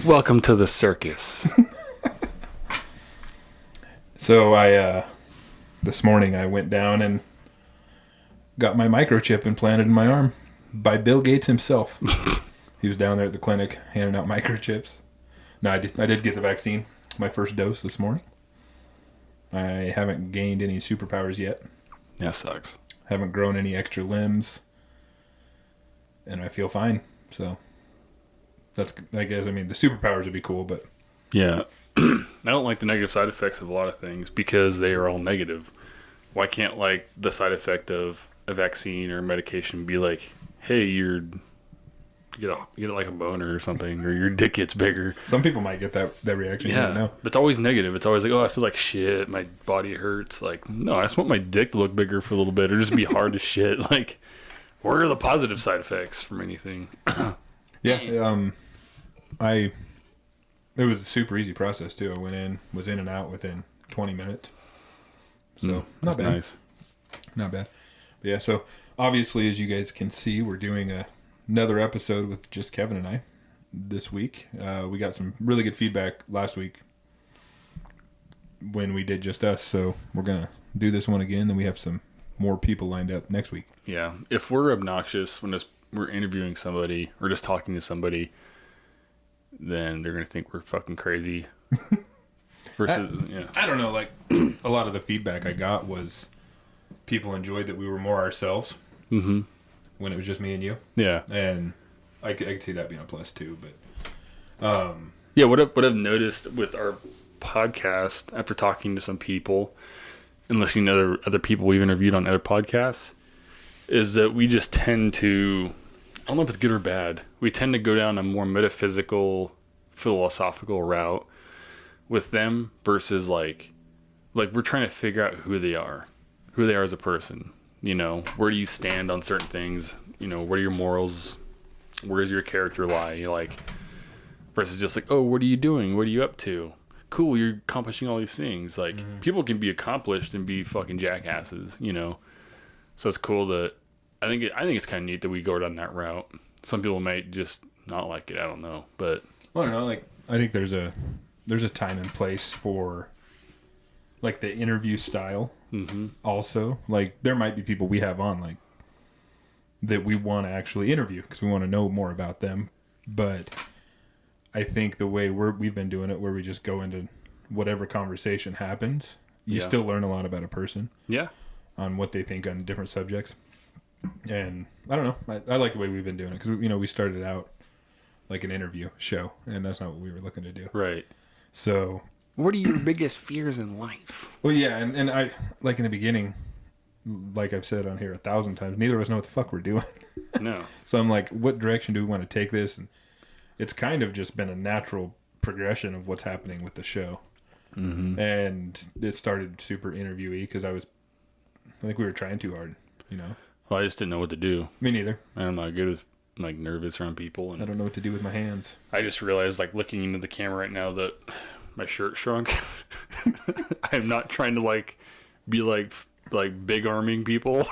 Welcome to the circus. So this morning I went down and got my microchip implanted in my arm by Bill Gates himself. He was down there at the clinic handing out microchips. No, I did get the vaccine, my first dose this morning. I haven't gained any superpowers yet. That sucks. Haven't grown any extra limbs. And I feel fine. So that's, I guess, I mean, the superpowers would be cool, but... Yeah. I don't like the negative side effects of a lot of things because they are all negative. Why can't, like, the side effect of a vaccine or medication be like, hey, you get like a boner or something, or your dick gets bigger? Some people might get that reaction. Yeah, no. but it's always negative. It's always like, oh, I feel like shit, my body hurts. Like, no, I just want my dick to look bigger for a little bit, or just be hard as shit. Like, what are the positive side effects from anything? Yeah, it was a super easy process too. I went in, was in and out within 20 minutes. So not bad. Nice. Not bad. But yeah, so obviously, as you guys can see, we're doing another episode with just Kevin and I this week. We got some really good feedback last week when we did just us. So we're going to do this one again. Then we have some more people lined up next week. Yeah. If we're obnoxious when we're interviewing somebody or just talking to somebody, then they're going to think we're fucking crazy. Versus, I don't know. Like, a lot of the feedback I got was people enjoyed that we were more ourselves when it was just me and you. Yeah. And I could see that being a plus too. But yeah, what I've noticed with our podcast after talking to some people and listening to other people we've interviewed on other podcasts is that we just tend to, I don't know if it's good or bad, we tend to go down a more metaphysical, philosophical route with them versus like we're trying to figure out who they are as a person. You know, where do you stand on certain things? You know, what are your morals? Where does your character lie? Like, versus just like, oh, what are you doing? What are you up to? Cool, you're accomplishing all these things. Like, people can be accomplished and be fucking jackasses, you know? So it's cool that, I think it's kind of neat that we go down that route. Some people might just not like it, I don't know, but... I don't know, like, I think there's a time and place for, like, the interview style also. Like, there might be people we have on, like, that we want to actually interview because we want to know more about them. But I think the way we've been doing it, where we just go into whatever conversation happens, you still learn a lot about a person. Yeah. On what they think on different subjects. And I don't know. I like the way we've been doing it because, we started out like an interview show, and that's not what we were looking to do. Right. So... What are your biggest fears in life? Well, yeah, and I, like in the beginning, like I've said on here 1,000 times, neither of us know what the fuck we're doing. No. So I'm like, what direction do we want to take this? And it's kind of just been a natural progression of what's happening with the show. Mm-hmm. And it started super interviewee because I think we were trying too hard, you know? Well, I just didn't know what to do. Me neither. I'm not good with, like, nervous around people. And I don't know what to do with my hands. I just realized, like, looking into the camera right now that my shirt shrunk. I'm not trying to, like, be, like big arming people.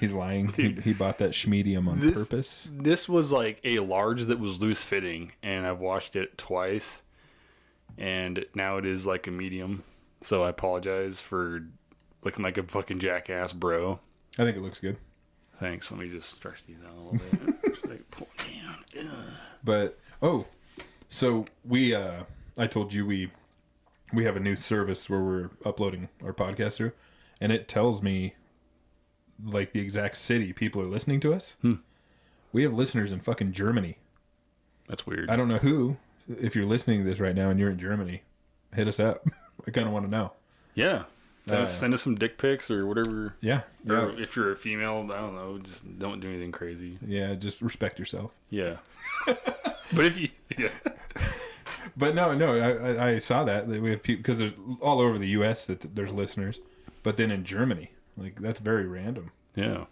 He's lying. He bought that schmedium on purpose. This was, like, a large that was loose fitting, and I've washed it twice, and now it is, like, a medium. So I apologize for looking like a fucking jackass, bro. I think it looks good. Thanks. Let me just stretch these out a little bit. Just, like, pull it down. Ugh. But, so I told you we have a new service where we're uploading our podcast through, and it tells me, like, the exact city people are listening to us. We have listeners in fucking Germany. That's weird. I don't know who. If you're listening to this right now and you're in Germany, hit us up. I kind of want to know. Yeah. Send us some dick pics or whatever. Yeah. Or if you're a female, I don't know, just don't do anything crazy. Yeah, just respect yourself. Yeah. But if you... Yeah. But no, I saw that we have people, because there's all over the U.S. that there's listeners, but then in Germany, like, that's very random. Yeah.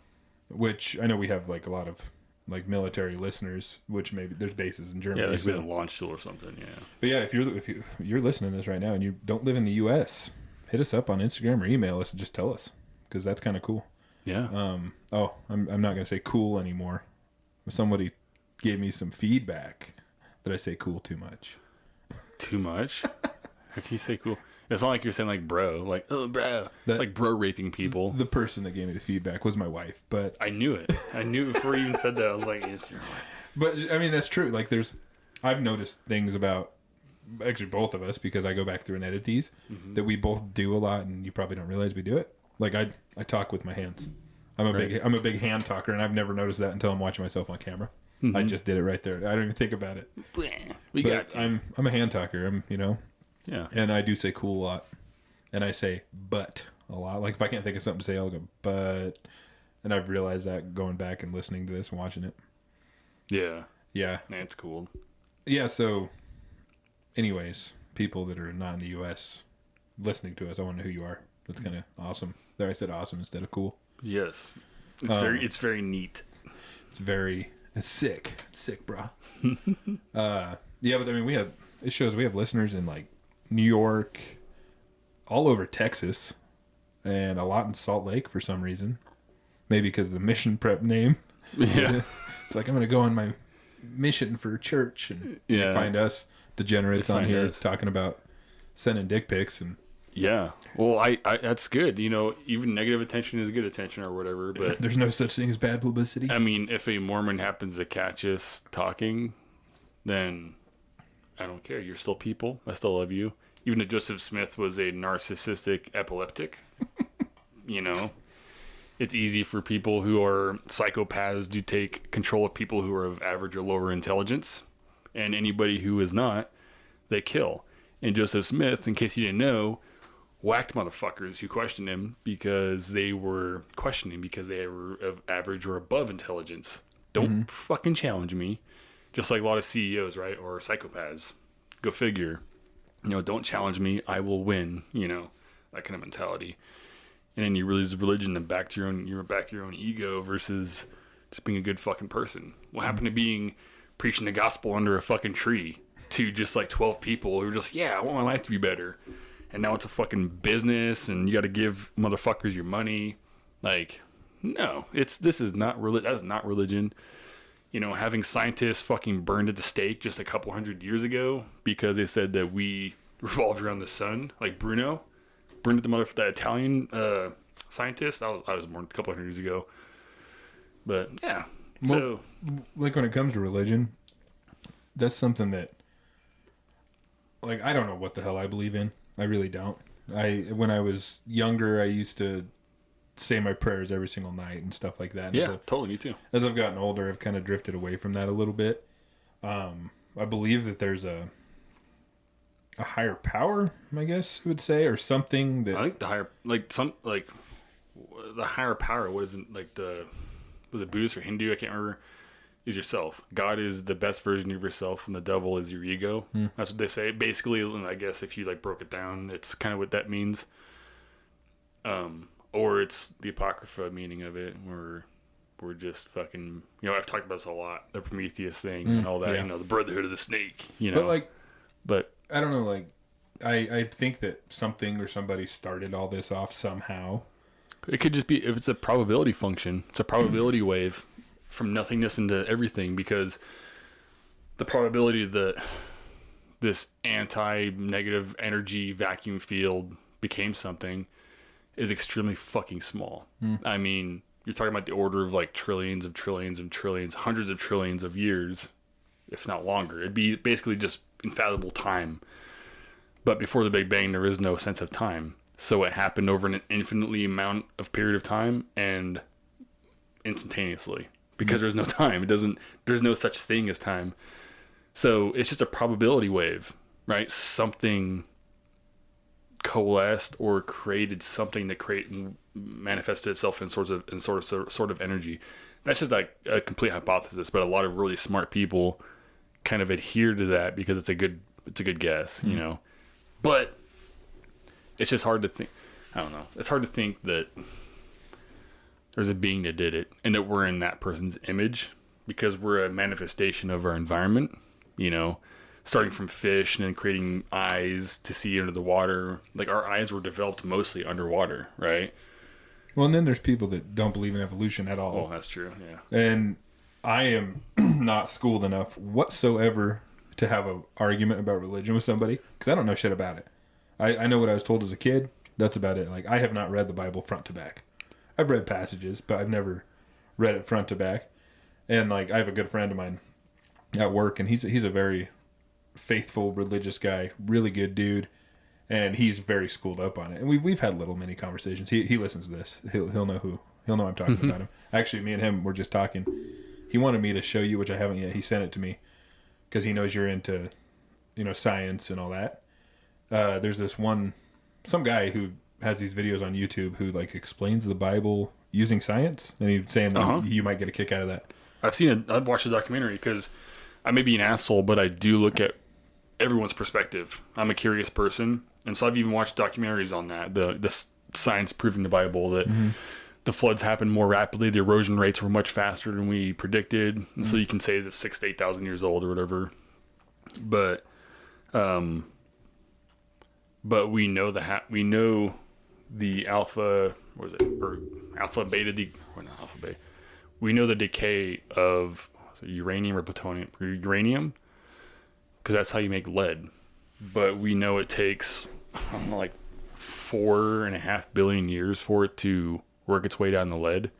Which I know we have, like, a lot of, like, military listeners, which maybe there's bases in Germany. Yeah, like a launch tool or something. Yeah. But yeah, if you're listening to this right now and you don't live in the U.S., hit us up on Instagram or email us and just tell us, because that's kind of cool. Yeah. I'm not gonna say cool anymore. Somebody gave me some feedback that I say cool too much. Too much? How can you say cool? It's not like you're saying like bro, like oh bro, like bro raping people. The person that gave me the feedback was my wife, but I knew it. I knew before you even said that. I was like, it's your wife. But I mean, that's true. Like I've noticed things about actually both of us, because I go back through and edit these, that we both do a lot, and you probably don't realize we do it. Like I talk with my hands. I'm a big hand talker, and I've never noticed that until I'm watching myself on camera. I just did it right there. I don't even think about it. I'm a hand talker. Yeah. And I do say cool a lot. And I say but a lot. Like if I can't think of something to say, I'll go but. And I've realized that going back and listening to this and watching it. Yeah. Yeah. That's cool. Yeah, so anyways, people that are not in the US listening to us, I want to know who you are. That's kind of awesome. There I said awesome instead of cool. Yes. It's very neat. It's sick. It's sick, bro. Yeah, but I mean, we have listeners in like New York, all over Texas, and a lot in Salt Lake for some reason. Maybe because of the mission prep name. Yeah. It's like I'm going to go on my mission for church and find us degenerates on here talking about sending dick pics and. Yeah. Well, I that's good. Even negative attention is good attention or whatever, but there's no such thing as bad publicity. I mean, if a Mormon happens to catch us talking, then I don't care. You're still people. I still love you. Even if Joseph Smith was a narcissistic epileptic, it's easy for people who are psychopaths to take control of people who are of average or lower intelligence, and anybody who is not, they kill. And Joseph Smith, in case you didn't know, whacked motherfuckers who questioned him because they were questioning because they were of average or above intelligence. Don't fucking challenge me. Just like a lot of CEOs, right? Or psychopaths. Go figure. Don't challenge me. I will win. That kind of mentality. And then you lose religion and back to your own ego versus just being a good fucking person. What happened to preaching the gospel under a fucking tree to just like 12 people who are just, I want my life to be better. And now it's a fucking business, and you got to give motherfuckers your money. Like, no, this is not religion. That's not religion. Having scientists fucking burned at the stake just a couple hundred years ago because they said that we revolved around the sun, like Bruno burned at that Italian scientist. I was born a couple hundred years ago. But yeah, so like when it comes to religion, that's something that, like, I don't know what the hell I believe in. I really don't. When I was younger, I used to say my prayers every single night and stuff like that. And totally, me too. As I've gotten older, I've kind of drifted away from that a little bit. I believe that there's a higher power, I guess you would say, or something that. I think the higher power wasn't like was it Buddhist or Hindu? I can't remember. Is yourself. God is the best version of yourself, and the devil is your ego. That's what they say. Basically, I guess if you broke it down, it's kind of what that means. Or it's the Apocrypha meaning of it, where we're just fucking. I've talked about this a lot. The Prometheus thing and all that. The Brotherhood of the Snake. But I don't know. I think that something or somebody started all this off somehow. It could just be if it's a probability function. It's a probability wave. From nothingness into everything, because the probability that this anti-negative energy vacuum field became something is extremely fucking small. I mean, you're talking about the order of like trillions of trillions of trillions, hundreds of trillions of years, if not longer. It'd be basically just infallible time. But before the Big Bang, there is no sense of time. So it happened over an infinitely amount of period of time and instantaneously. Because there's no time. There's no such thing as time. So it's just a probability wave, right? Something coalesced or created something that manifested itself in sort of energy. That's just like a complete hypothesis, but a lot of really smart people kind of adhere to that because it's a good guess, But it's just hard to think. I don't know. It's hard to think that there's a being that did it and that we're in that person's image because we're a manifestation of our environment, starting from fish and then creating eyes to see under the water. Like our eyes were developed mostly underwater, right? Well, and then there's people that don't believe in evolution at all. Oh, that's true. Yeah. And I am not schooled enough whatsoever to have an argument about religion with somebody because I don't know shit about it. I know what I was told as a kid. That's about it. Like, I have not read the Bible front to back. I've read passages, but I've never read it front to back. And, like, I have a good friend of mine at work, and he's a very faithful, religious guy, really good dude, and he's very schooled up on it. And we've had little mini conversations. He listens to this. He'll know I'm talking about him. Actually, me and him were just talking. He wanted me to show you, which I haven't yet. He sent it to me because he knows you're into, science and all that. There's some guy who has these videos on YouTube who like explains the Bible using science, and he's saying that you might get a kick out of that. I've watched the documentary because I may be an asshole, but I do look at everyone's perspective. I'm a curious person, and so I've even watched documentaries on that. The science proving the Bible that the floods happened more rapidly, the erosion rates were much faster than we predicted, and so you can say that 6,000 to 8,000 years old or whatever. But we know the alpha, what is it, or alpha beta, not alpha beta. We know the decay of uranium or plutonium, uranium, because that's how you make lead. But we know it takes, like 4.5 billion years for it to work its way down the lead.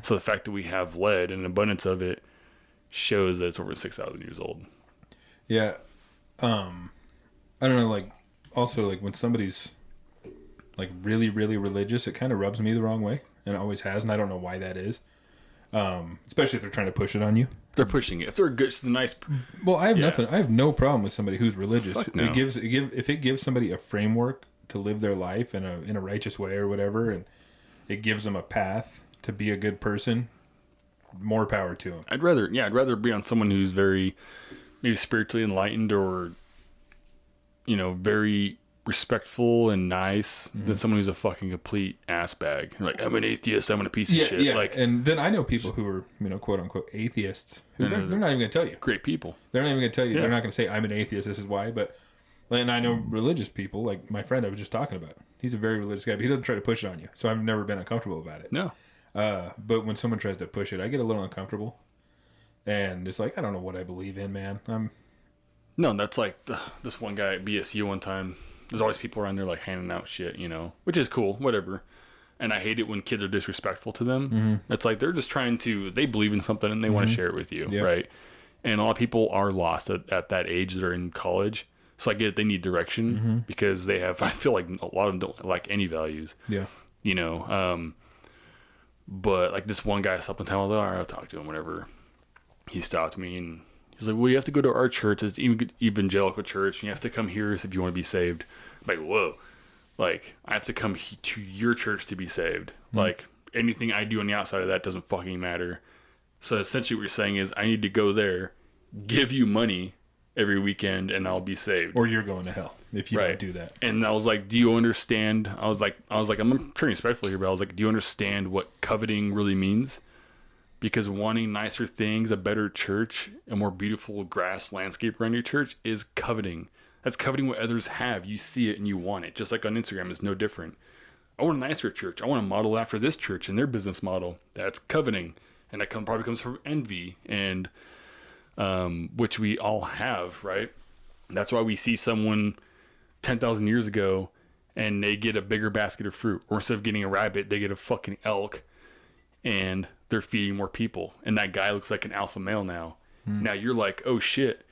So the fact that we have lead and an abundance of it shows that it's over 6,000 years old. Yeah. I don't know, like, also, like, when somebody's, like, really, really religious, it kind of rubs me the wrong way, and it always has, and I don't know why that is. Especially if they're trying to push it on you. They're pushing it. If they're good, it's nice. Well, I have no problem with somebody who's religious. Fuck no. If it gives somebody a framework to live their life in a righteous way or whatever, and it gives them a path to be a good person, more power to them. I'd rather be on someone who's very maybe spiritually enlightened or very respectful and nice than someone who's a fucking complete ass bag. Like, I'm an atheist, I'm a piece of shit. Yeah. Like, and then I know people who are, quote unquote atheists who they're not even gonna tell you. Great people. They're not even gonna tell you. Yeah. They're not gonna say I'm an atheist, this is why. But and I know religious people, like my friend I was just talking about. He's a very religious guy, but he doesn't try to push it on you. So I've never been uncomfortable about it. No. But when someone tries to push it, I get a little uncomfortable. And it's like, I don't know what I believe in, man. No, that's like this one guy at BSU one time. There's always people around there like handing out shit, which is cool, whatever. And I hate it when kids are disrespectful to them. It's like they're just they believe in something and they want to share it with you, right? And a lot of people are lost at that age that are in college. So I get it, they need direction because they have, I feel like a lot of them don't like any values. Yeah. But like this one guy stopped in town, I was like, all right, I'll talk to him, whatever. He stopped me and he's like, well, you have to go to our church. It's an evangelical church. And you have to come here if you want to be saved. I'm like, whoa. Like, I have to come to your church to be saved. Like, anything I do on the outside of that doesn't fucking matter. So essentially what you're saying is I need to go there, give you money every weekend, and I'll be saved. Or you're going to hell if you don't do that. And I was like, do you understand? I was like, I'm pretty respectful here, but I was like, do you understand what coveting really means? Because wanting nicer things, a better church, a more beautiful grass landscape around your church is coveting. That's coveting what others have. You see it and you want it. Just like on Instagram, it's no different. I want a nicer church. I want to model after this church and their business model. That's coveting. And that probably comes from envy, and which we all have, right? That's why we see someone 10,000 years ago and they get a bigger basket of fruit. Or instead of getting a rabbit, they get a fucking elk. And they're feeding more people. And that guy looks like an alpha male now. Now you're like, oh shit,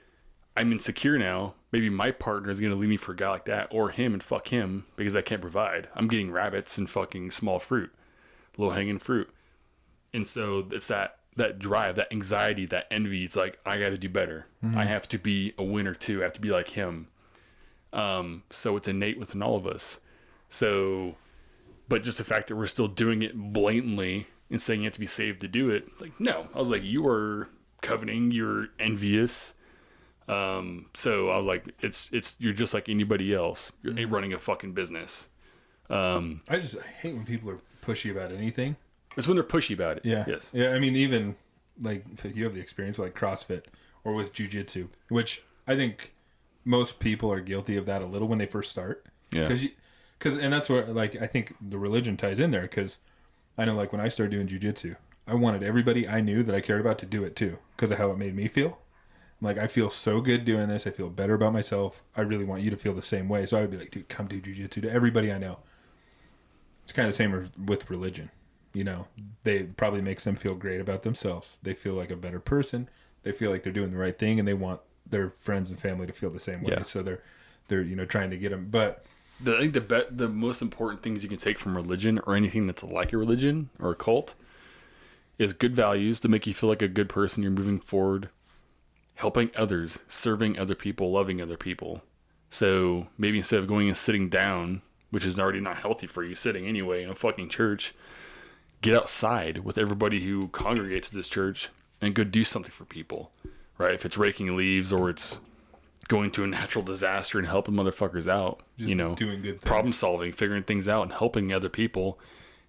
I'm insecure now. Maybe my partner is going to leave me for a guy like that, or him, and fuck him because I can't provide. I'm getting rabbits and fucking small fruit, low hanging fruit. And so it's that drive, that anxiety, that envy. It's like, I got to do better. I have to be a winner too. I have to be like him. So it's innate within all of us. So, but just the fact that we're still doing it blatantly and saying you have to be saved to do it. Like, no. I was like, you are coveting, you're envious. So I was like, you're just like anybody else. You're running a fucking business. I just hate when people are pushy about anything. It's when they're pushy about it. Yeah. Yes. Yeah. I mean, even like you have the experience with like CrossFit or with jiu-jitsu, which I think most people are guilty of that a little when they first start. Yeah. And that's where, like, I think the religion ties in there, because I know, like, when I started doing jiu-jitsu, I wanted everybody I knew that I cared about to do it too, because of how it made me feel. Like, I feel so good doing this. I feel better about myself. I really want you to feel the same way. So I would be like, dude, come do jiu-jitsu to everybody I know. It's kind of the same with religion. You know, they probably makes them feel great about themselves. They feel like a better person. They feel like they're doing the right thing, and they want their friends and family to feel the same way. Yeah. So they're you know, trying to get them. But I think the most important things you can take from religion or anything that's like a religion or a cult is good values to make you feel like a good person. You're moving forward, helping others, serving other people, loving other people. So maybe instead of going and sitting down, which is already not healthy for you sitting anyway in a fucking church, get outside with everybody who congregates at this church and go do something for people, right? If it's raking leaves or it's going to a natural disaster and helping motherfuckers out, just, you know, doing good things. Problem solving, figuring things out and helping other people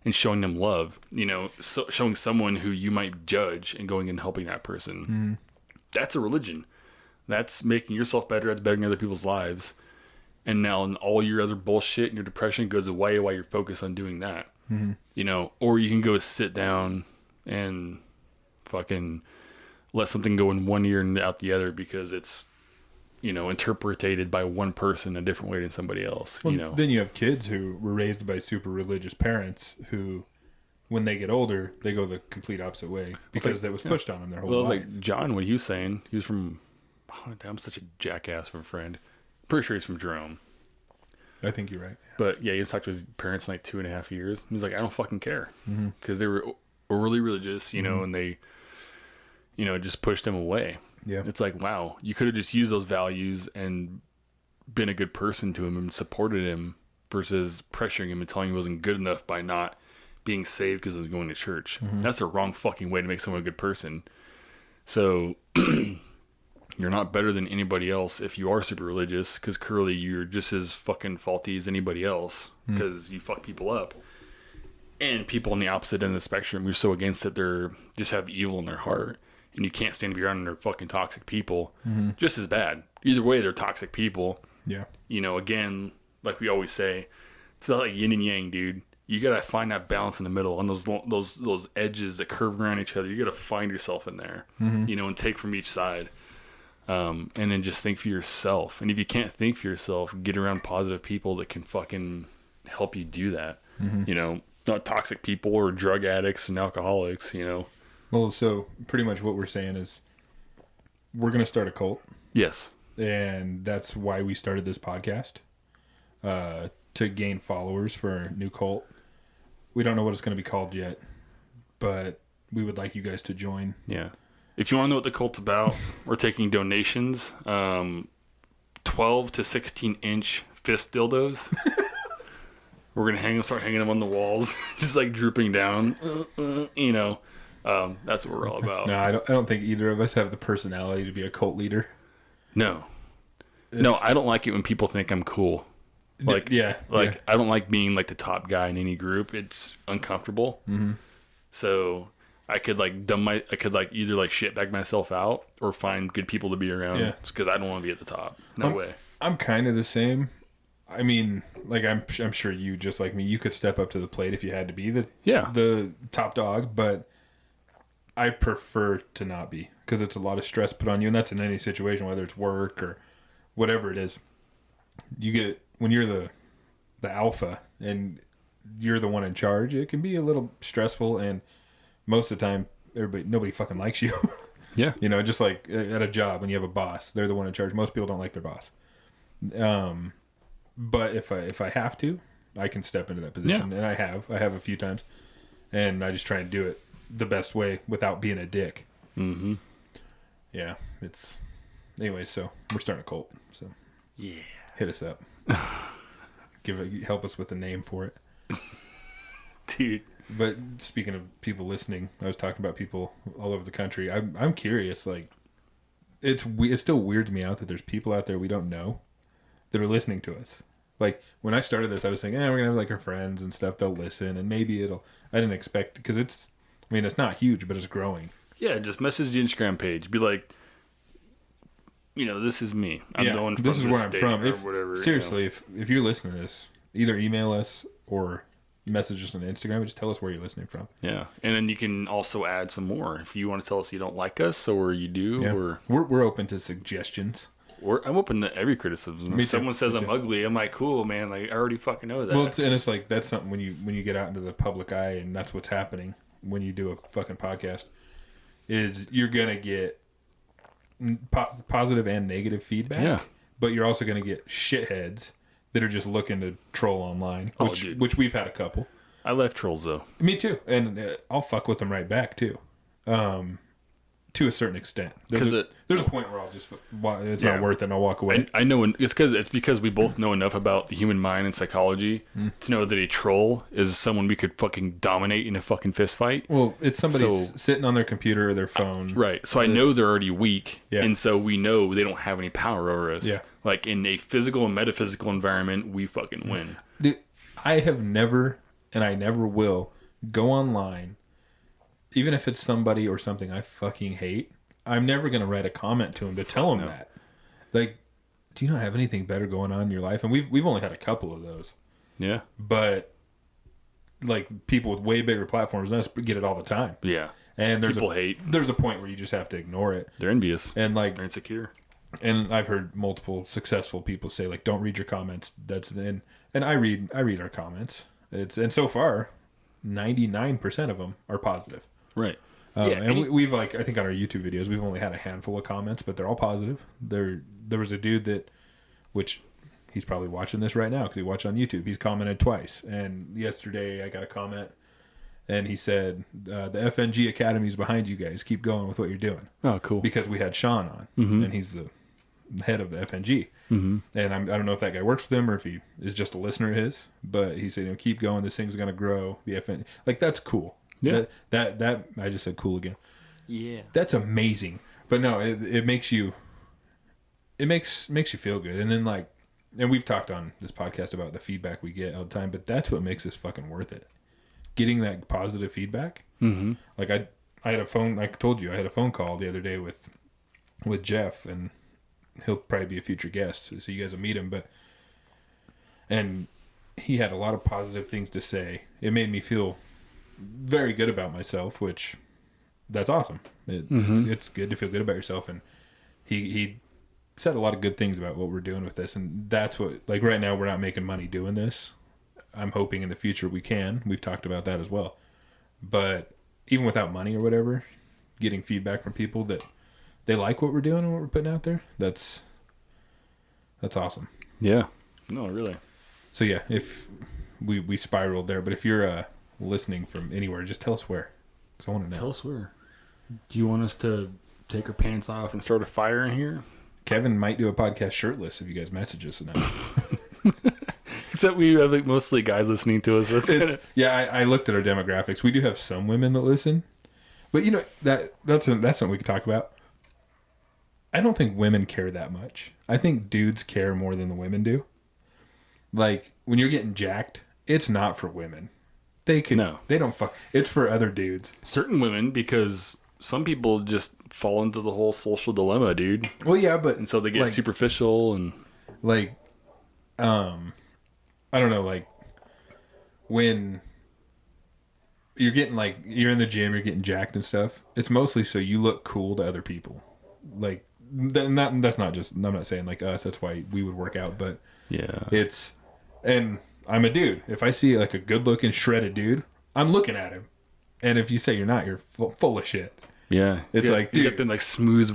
and showing them love, you know, showing someone who you might judge and going and helping that person. Mm-hmm. That's a religion. That's making yourself better. That's bettering other people's lives. And now all your other bullshit and your depression goes away while you're focused on doing that. Mm-hmm. You know, or you can go sit down and fucking let something go in one ear and out the other because it's, you know, interpreted by one person a different way than somebody else. Well, you know, then you have kids who were raised by super religious parents who, when they get older, they go the complete opposite way because that was pushed on them their whole life. Well, like John, what he was saying, he was from, I'm such a jackass of a friend. Pretty sure he's from Jerome. I think you're right. But yeah, he talked to his parents in like 2.5 years. He's like, I don't fucking care. Because they were overly religious, you know, and they, you know, just pushed him away. Yeah. It's like, wow, you could have just used those values and been a good person to him and supported him versus pressuring him and telling him he wasn't good enough by not being saved because he was going to church. That's a wrong fucking way to make someone a good person. So you're not better than anybody else if you are super religious, because clearly you're just as fucking faulty as anybody else because you fuck people up. And people on the opposite end of the spectrum who're so against it, they're just have evil in their heart. And you can't stand to be around their fucking toxic people. Just as bad. Either way, they're toxic people. Yeah. You know, again, like we always say, it's about like yin and yang, dude. You gotta find that balance in the middle on those edges that curve around each other. You gotta find yourself in there, you know, and take from each side. And then just think for yourself. And if you can't think for yourself, get around positive people that can fucking help you do that. You know, not toxic people or drug addicts and alcoholics, you know. Well, so pretty much what we're saying is we're going to start a cult. Yes. And that's why we started this podcast, to gain followers for our new cult. We don't know what it's going to be called yet, but we would like you guys to join. Yeah. If you want to know what the cult's about, we're taking donations. 12 to 16 inch fist dildos. We're going to start hanging them on the walls, just like drooping down, you know. That's what we're all about. No, I don't think either of us have the personality to be a cult leader. No. No, I don't like it when people think I'm cool. Like, I don't like being like the top guy in any group. It's uncomfortable. So I could either like shit back myself out or find good people to be around. Yeah. Because I don't want to be at the top. No way. I'm kind of the same. I mean, like I'm sure you, just like me, you could step up to the plate if you had to be the top dog, but I prefer to not be, because it's a lot of stress put on you, and that's in any situation, whether it's work or whatever it is. You get, when you're the alpha and you're the one in charge, it can be a little stressful, and most of the time nobody fucking likes you. Yeah. You know, just like at a job when you have a boss, they're the one in charge. Most people don't like their boss. But if I have to, I can step into that position, and I have a few times, and I just try and do it the best way without being a dick. Yeah, it's anyway. So we're starting a cult. So yeah, hit us up. Help us with a name for it, dude. But speaking of people listening, I was talking about people all over the country. I'm curious. Like, it still weirds me out that there's people out there we don't know that are listening to us. Like, when I started this, I was thinking, we're gonna have like our friends and stuff. They'll listen, and maybe I didn't expect, because it's not huge, but it's growing. Yeah, just message the Instagram page. Be like, you know, this is me. I'm going from this is where I'm from. Whatever. Seriously, if you're listening to this, either email us or message us on Instagram and just tell us where you're listening from. Yeah. And then you can also add some more. If you want to tell us you don't like us or you do, or we're open to suggestions. I'm open to every criticism. If someone says I'm ugly, I'm like, cool, man. Like, I already fucking know that. Well, it's like, that's something when you get out into the public eye, and that's what's happening when you do a fucking podcast, is you're going to get positive and negative feedback. Yeah. But you're also going to get shitheads that are just looking to troll online, which we've had a couple. I left trolls, though. Me too. And I'll fuck with them right back, too. To a certain extent. There's a point where I'll just, it's not worth it, and I'll walk away. I know it's because we both know enough about the human mind and psychology to know that a troll is someone we could fucking dominate in a fucking fist fight. Well, it's somebody sitting on their computer or their phone. Right. So I know they're already weak, yeah. And so we know they don't have any power over us. Yeah. Like, in a physical and metaphysical environment, we fucking win. Dude, I have never, and I never will, go online, even if it's somebody or something I fucking hate, I'm never going to write a comment to him to tell him that. Like, do you not have anything better going on in your life? And we've only had a couple of those. Yeah. But, like, people with way bigger platforms than us get it all the time. Yeah. And people hate. There's a point where you just have to ignore it. They're envious. And, like, they're insecure. And I've heard multiple successful people say, like, don't read your comments. And I read our comments. And so far, 99% of them are positive. Right. And we've, like, I think on our YouTube videos, we've only had a handful of comments, but they're all positive. There was a dude which he's probably watching this right now because he watched on YouTube. He's commented twice. And yesterday I got a comment, and he said, the FNG Academy's behind you guys. Keep going with what you're doing. Oh, cool. Because we had Sean on, and he's the head of the FNG. Mm-hmm. And I don't know if that guy works with him or if he is just a listener of his, but he said, keep going. This thing's going to grow. The FNG. Like, that's cool. Yeah. That I just said cool again. Yeah. That's amazing. But no, it makes you feel good. And then, like, and we've talked on this podcast about the feedback we get all the time, but that's what makes this fucking worth it. Getting that positive feedback. Mm-hmm. Like, I had a phone, I told you, I had a phone call the other day with Jeff, and he'll probably be a future guest, so you guys will meet him, and he had a lot of positive things to say. It made me feel very good about myself, which that's awesome. It's good to feel good about yourself, and he said a lot of good things about what we're doing with this, and that's what, like, right now we're not making money doing this. I'm hoping in the future we can. We've talked about that as well, but even without money or whatever, getting feedback from people that they like what we're doing and what we're putting out there, that's awesome. Yeah. No, really. So yeah, if we spiraled there, but if you're listening from anywhere, just tell us where, because I want to know. Tell us where. Do you want us to take our pants off and start a fire in here? Kevin might do a podcast shirtless if you guys message us tonight. Except we have, like, mostly guys listening to us. Yeah, I looked at our demographics. We do have some women that listen, but that's something we could talk about. I don't think women care that much. I think dudes care more than the women do. Like, when you're getting jacked, it's not for women. They don't fuck. It's for other dudes. Certain women, because some people just fall into the whole social dilemma, dude. Well, yeah, but... And so they get, like, superficial and... Like, I don't know, like, when you're getting, like, you're in the gym, you're getting jacked and stuff, it's mostly so you look cool to other people. Like, that's not just... I'm not saying, like, us, that's why we would work out, but... Yeah. It's... And I'm a dude. If I see, like, a good-looking, shredded dude, I'm looking at him. And if you say you're not, you're full of shit. Yeah. It's like, dude, you got them, like, smooth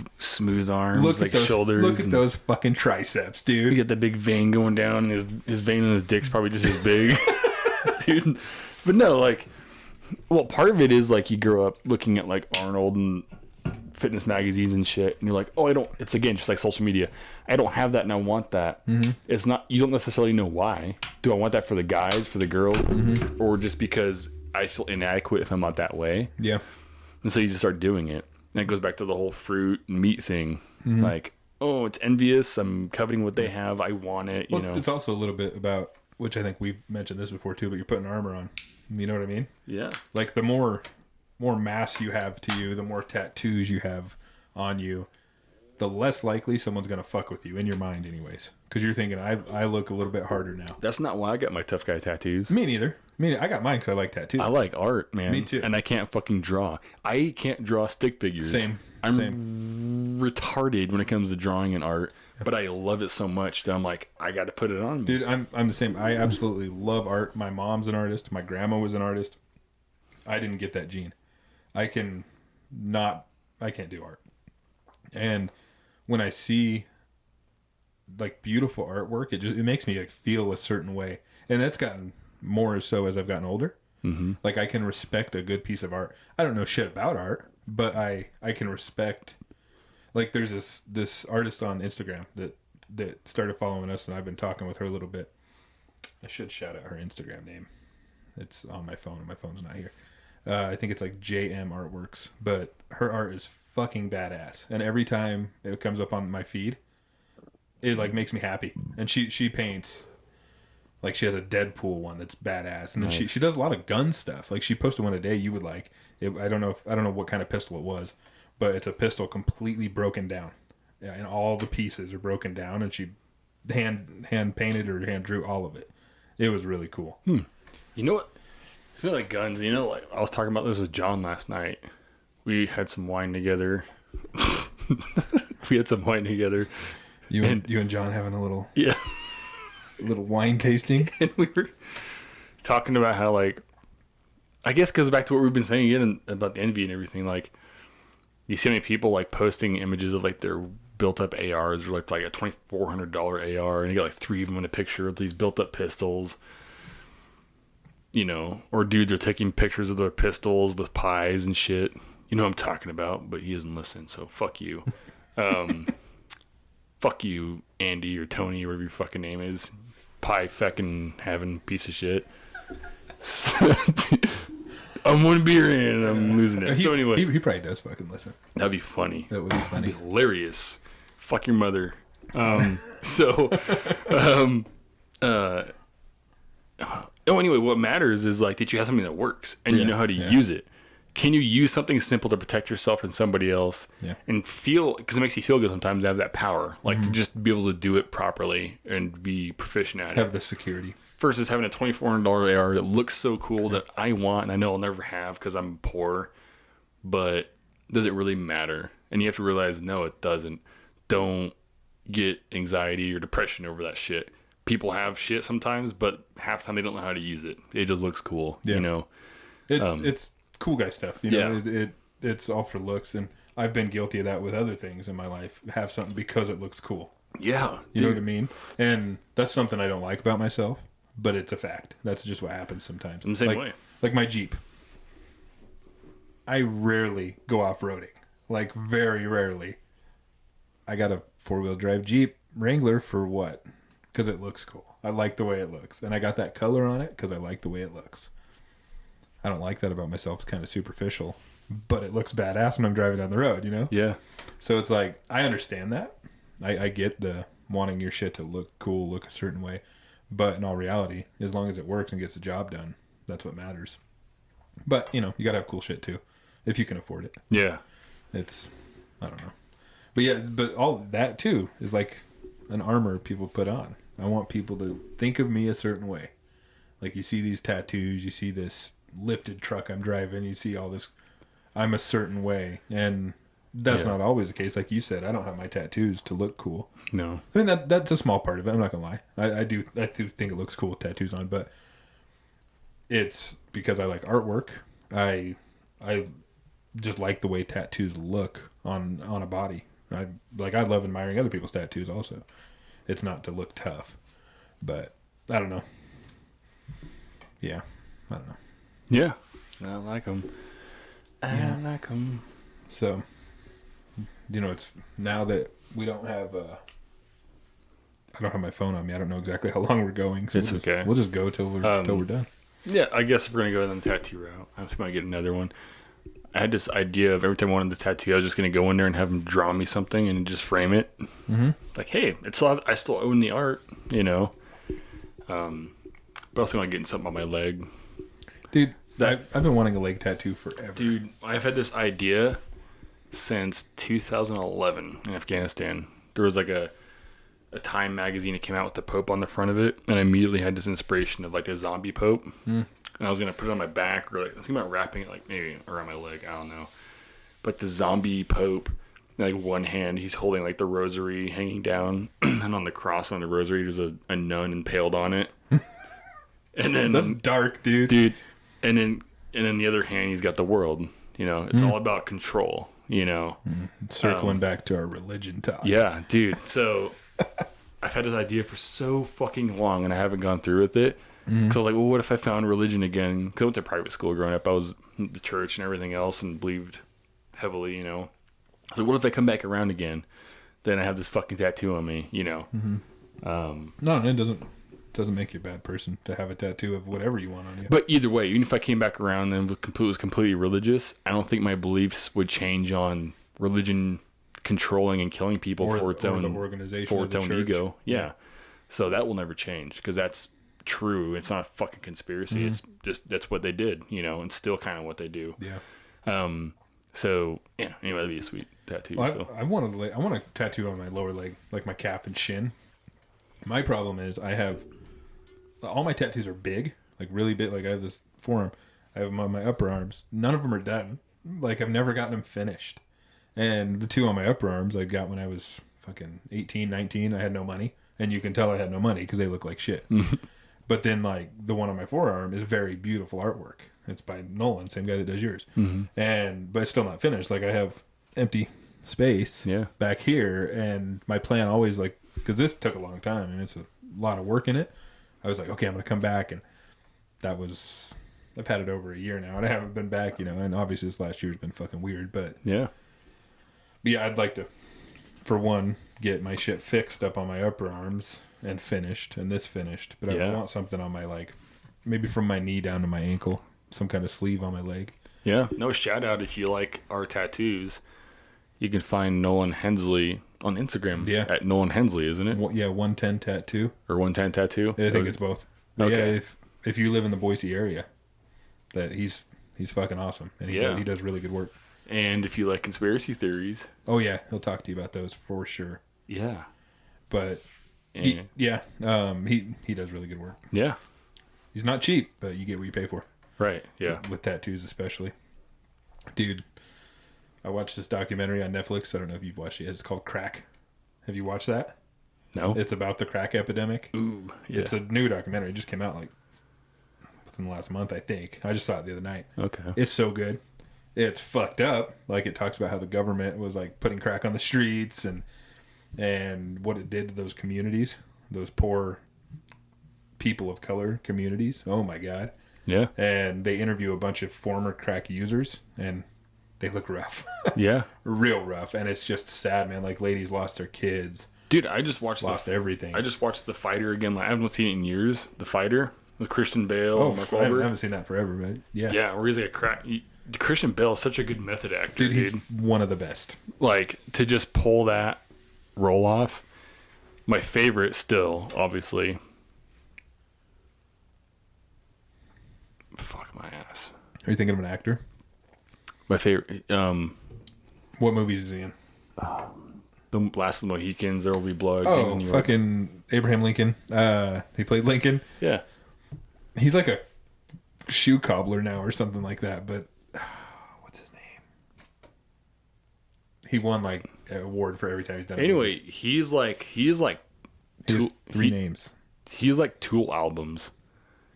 arms, look like, at those, shoulders. Look at those fucking triceps, dude. You get the big vein going down, and his vein in his dick's probably just as big. Dude. But no, like, well, part of it is, like, you grow up looking at, like, Arnold and fitness magazines and shit, and you're like, it's, again, just like social media. I don't have that, and I want that. Mm-hmm. It's not, you don't necessarily know why. Do I want that for the guys, for the girls, or just because I feel inadequate if I'm not that way? Yeah. And so you just start doing it. And it goes back to the whole fruit and meat thing. Mm-hmm. Like, it's envious. I'm coveting what they have. I want it. You know. It's also a little bit about, which I think we've mentioned this before too, but you're putting armor on. You know what I mean? Yeah. Like, the more mass you have to you, the more tattoos you have on you, the less likely someone's going to fuck with you in your mind anyways. Because you're thinking, I look a little bit harder now. That's not why I got my tough guy tattoos. Me neither. I mean, I got mine because I like tattoos. I like art, man. Me too. And I can't fucking draw. I can't draw stick figures. I'm retarded when it comes to drawing and art, but I love it so much that I'm like, I got to put it on. Dude, I'm the same. I absolutely love art. My mom's an artist. My grandma was an artist. I didn't get that gene. I can't do art. And when I see like beautiful artwork, it makes me like feel a certain way. And that's gotten more so as I've gotten older. Mm-hmm. Like I can respect a good piece of art. I don't know shit about art, but I can respect. Like there's this artist on Instagram that started following us, and I've been talking with her a little bit. I should shout out her Instagram name. It's on my phone, and my phone's not here. I think it's like JM Artworks, but her art is fucking badass. And every time it comes up on my feed, it like makes me happy. And she paints. Like she has a Deadpool one that's badass, and then she does a lot of gun stuff. Like she posted one today you would like. I don't know what kind of pistol it was, but it's a pistol completely broken down, and all the pieces are broken down, and she hand painted or hand drew all of it. It was really cool. You know what? It's been like guns. You know, like I was talking about this with John last night. We had some wine together. You and John having a little little wine tasting. And we were talking about how, like, I guess it goes back to what we've been saying again about the envy and everything. Like, you see how many people, like, posting images of, like, their built-up ARs or, like a $2,400 AR, and you got, like, 3 of them in a picture of these built-up pistols. You know, or dudes are taking pictures of their pistols with pies and shit. You know what I'm talking about, but he doesn't listen, so fuck you. Fuck you, Andy or Tony or whatever your fucking name is. Pie fucking having piece of shit. I'm one beer in and I'm losing it. So anyway. He probably does fucking listen. That'd be funny. That would be funny. That'd be hilarious. Fuck your mother. Anyway, what matters is like that you have something that works and you know how to use it. Can you use something simple to protect yourself and somebody else and feel, because it makes you feel good sometimes to have that power, like to just be able to do it properly and be proficient at it. Have the security. Versus having a $2,400 AR that looks so cool that I want and I know I'll never have because I'm poor, but does it really matter? And you have to realize, no, it doesn't. Don't get anxiety or depression over that shit. People have shit sometimes, but half the time they don't know how to use it. It just looks cool, you know? It's cool guy stuff, you know. It's all for looks, and I've been guilty of that with other things in my life. Have something because it looks cool. Yeah, you know what I mean. And that's something I don't like about myself, but it's a fact. That's just what happens sometimes. In the same way, like my Jeep. I rarely go off roading, like very rarely. I got a 4-wheel drive Jeep Wrangler for what? Because it looks cool. I like the way it looks, and I got that color on it because I like the way it looks. I don't like that about myself. It's kind of superficial, but it looks badass when I'm driving down the road, you know? Yeah. So it's like, I understand that. I get the wanting your shit to look cool, look a certain way. But in all reality, as long as it works and gets the job done, that's what matters. But, you know, you got to have cool shit too, if you can afford it. Yeah. I don't know. But yeah, but all that too is like an armor people put on. I want people to think of me a certain way. Like you see these tattoos, you see this lifted truck I'm driving, you see all this, I'm a certain way, and that's not always the case. Like you said, I don't have my tattoos to look cool. No, I mean that's a small part of it. I'm not gonna lie. I do think it looks cool with tattoos on, but it's because I like artwork. I just like the way tattoos look on a body. I love admiring other people's tattoos also. It's not to look tough, but I don't know. Yeah, I don't know. Yeah, I like them. I like them. So, you know, it's now that we don't have. I don't have my phone on me. I don't know exactly how long we're going. So it's okay. We'll just go till we're done. Yeah, I guess if we're gonna go down the tattoo route, I might get another one. I had this idea of every time I wanted the tattoo, I was just gonna go in there and have them draw me something and just frame it. Mm-hmm. Like, hey, I still own the art, you know. But also, I'm getting something on my leg. Dude, I've been wanting a leg tattoo forever. Dude, I've had this idea since 2011 in Afghanistan. There was like a Time magazine that came out with the Pope on the front of it, and I immediately had this inspiration of like a zombie Pope. and I was gonna put it on my back, or like, I was thinking about wrapping it like maybe around my leg. I don't know. But the zombie pope, like one hand he's holding like the rosary hanging down, and on the cross on the rosary there's a nun impaled on it. And then that's dark, dude. And then the other hand he's got the world. You know, it's all about control. You know, circling back to our religion talk. Yeah, dude. So I've had this idea for so fucking long, and I haven't gone through with it. Because I was like, well, what if I found religion again? Because I went to private school growing up. I was in the church and everything else, and believed heavily. You know, I was like, what if I come back around again? Then I have this fucking tattoo on me. You know. No, it doesn't make you a bad person to have a tattoo of whatever you want on you. But either way, even if I came back around and was completely religious, I don't think my beliefs would change on religion controlling and killing people for its own organization, for its own ego. Yeah. Yeah. So that will never change because that's true. It's not a fucking conspiracy. It's just that's what they did, you know, and still kind of what they do. Yeah. So yeah. Anyway, that'd be a sweet tattoo. Well, so. I want a tattoo on my lower leg, like my calf and shin. My problem is I have all my tattoos are big, like really big. Like I have this forearm. I have them on my upper arms. None of them are done. Like I've never gotten them finished. And the two on my upper arms I got when I was fucking 18, 19. I had no money. And you can tell I had no money because they look like shit. But then like the one on my forearm is very beautiful artwork. It's by Nolan, same guy that does yours. But it's still not finished. Like I have empty space back here. And my plan always like, because this took a long time and it's a lot of work in it. I was like, okay, I'm going to come back. And I've had it over a year now and I haven't been back, you know, and obviously this last year's been fucking weird, but yeah, I'd like to, for one, get my shit fixed up on my upper arms and finished and this finished, but I want something on my, like, maybe from my knee down to my ankle, some kind of sleeve on my leg. Yeah. No, shout out if you like our tattoos. You can find Nolan Hensley on Instagram at Nolan Hensley, isn't it? 110 Tattoo. Or 110 Tattoo? I think it's both. But okay. Yeah, if you live in the Boise area, that he's fucking awesome. And he does really good work. And if you like conspiracy theories. Oh, yeah. He'll talk to you about those for sure. Yeah. But, he does really good work. Yeah. He's not cheap, but you get what you pay for. Right, yeah. With tattoos especially. Dude, I watched this documentary on Netflix. I don't know if you've watched it. It's called Crack. Have you watched that? No. It's about the crack epidemic. Ooh, yeah. It's a new documentary. It just came out like within the last month, I think. I just saw it the other night. Okay. It's so good. It's fucked up. Like it talks about how the government was like putting crack on the streets and what it did to those communities, those poor people of color communities. Oh my God. Yeah. And they interview a bunch of former crack users and they look rough. Yeah. Real rough. And it's just sad, man. Like ladies lost their kids. Dude, I just watched everything. I just watched The Fighter again. I haven't seen it in years. The Fighter with Christian Bale and Mark Wahlberg. I haven't seen that forever, but yeah. Yeah, where he's like a crack. Christian Bale is such a good method actor, dude. He's one of the best. Like to just pull that roll off. My favorite still, obviously. Fuck my ass. Are you thinking of an actor? My favorite. What movies is he in? The Last of the Mohicans, There Will Be Blood. Oh, fucking Abraham Lincoln. He played Lincoln. Yeah. He's like a shoe cobbler now or something like that, but what's his name? He won like an award for every time he's done it. Anyway, he's like he has three names. He's like Tool albums.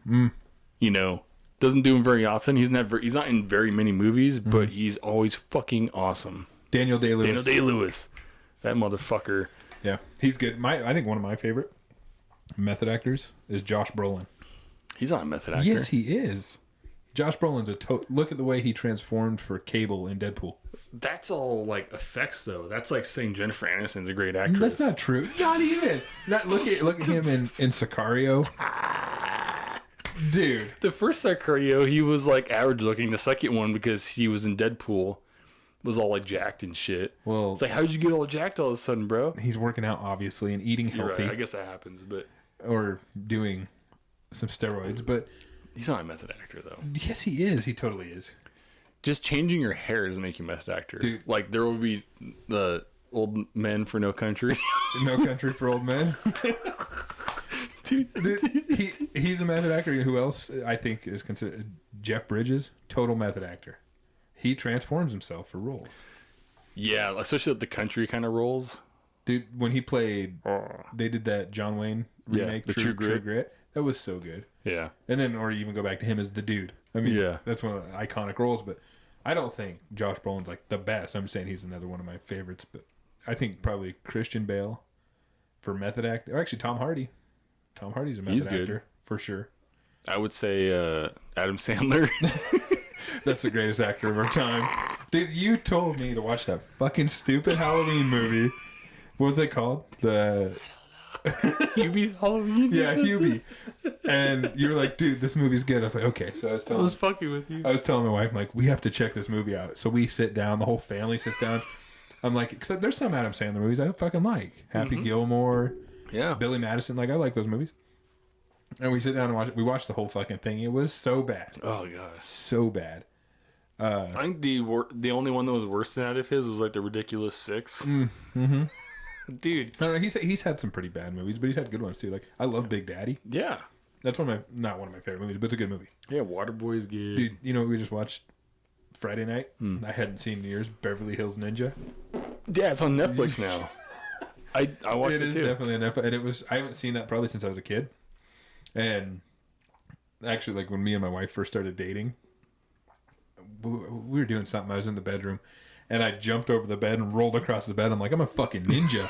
You know, doesn't do them very often. He's not in very many movies, but he's always fucking awesome. Daniel Day-Lewis. That motherfucker. Yeah, he's good. I think one of my favorite method actors is Josh Brolin. He's not a method actor. Yes, he is. Josh Brolin's look at the way he transformed for Cable in Deadpool. That's all like effects, though. That's like saying Jennifer Aniston's a great actress. That's not true. Not even. Look at him in Sicario. Dude, the first Sicario, he was like average looking. The second one, because he was in Deadpool, was all like jacked and shit. Well, it's like, how'd you get all jacked all of a sudden, bro? He's working out obviously and eating healthy. Right. I guess that happens, but or doing some steroids, but he's not a method actor though. Yes, he is. He totally is. Just changing your hair doesn't make you a method actor. Dude. Like there will be the Old Men for No Country. No Country for Old Men. Dude, He's a method actor. Who else I think is considered? Jeff Bridges, total method actor. He transforms himself for roles. Yeah, especially the country kind of roles. Dude, when he played, they did that John Wayne remake, the True Grit. That was so good. Yeah. And then, or you even go back to him as the dude. I mean, that's one of the iconic roles, but I don't think Josh Brolin's like the best. I'm saying he's another one of my favorites, but I think probably Christian Bale for method actor. Or actually, Tom Hardy. Tom Hardy's a method actor for sure. I would say Adam Sandler. That's the greatest actor of our time. Dude, you told me to watch that fucking stupid Halloween movie. What was it called? Hubie's Halloween? Yeah, Hubie. And you were like, dude, this movie's good. I was like, okay. So I was fucking with you. I was telling my wife, I'm like, we have to check this movie out. So we sit down, the whole family sits down. I'm like, because there's some Adam Sandler movies I fucking like. Happy Gilmore. Yeah. Billy Madison. Like, I like those movies. And we sit down and watch it. We watched the whole fucking thing. It was so bad. Oh, gosh. So bad. I think the only one that was worse than that of his was like the Ridiculous Six. Mm-hmm. Dude. I don't know. He's had some pretty bad movies, but he's had good ones too. Like, I love Big Daddy. Yeah. That's not one of my favorite movies, but it's a good movie. Yeah, Waterboy's good. Dude, you know what we just watched Friday night? I hadn't seen in years. Beverly Hills Ninja. Yeah, it's on Netflix now. I watched it too. It is definitely on Netflix. And I haven't seen that probably since I was a kid. And actually, like when me and my wife first started dating, we were doing something. I was in the bedroom and I jumped over the bed and rolled across the bed. I'm like, I'm a fucking ninja.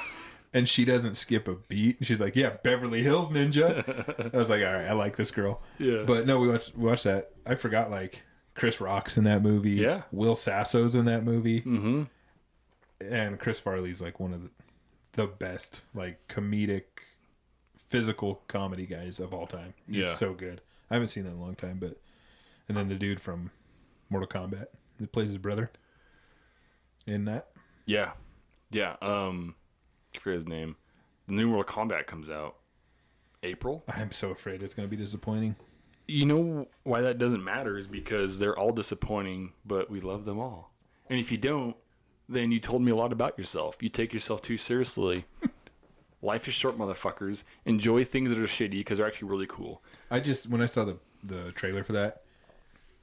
And she doesn't skip a beat. And she's like, yeah, Beverly Hills Ninja. I was like, all right, I like this girl. Yeah. But no, we watched that. I forgot, like, Chris Rock's in that movie. Yeah. Will Sasso's in that movie. Mm-hmm. And Chris Farley's like one of the best, like, comedic, physical comedy guys of all time. He's so good. I haven't seen that in a long time, but... And then the dude from Mortal Kombat that plays his brother in that. Yeah. Yeah. I forget his name. The new Mortal Kombat comes out April. I'm so afraid it's going to be disappointing. You know why that doesn't matter is because they're all disappointing, but we love them all. And if you don't, then you told me a lot about yourself. You take yourself too seriously. Life is short, motherfuckers. Enjoy things that are shitty because they're actually really cool. When I saw the trailer for that,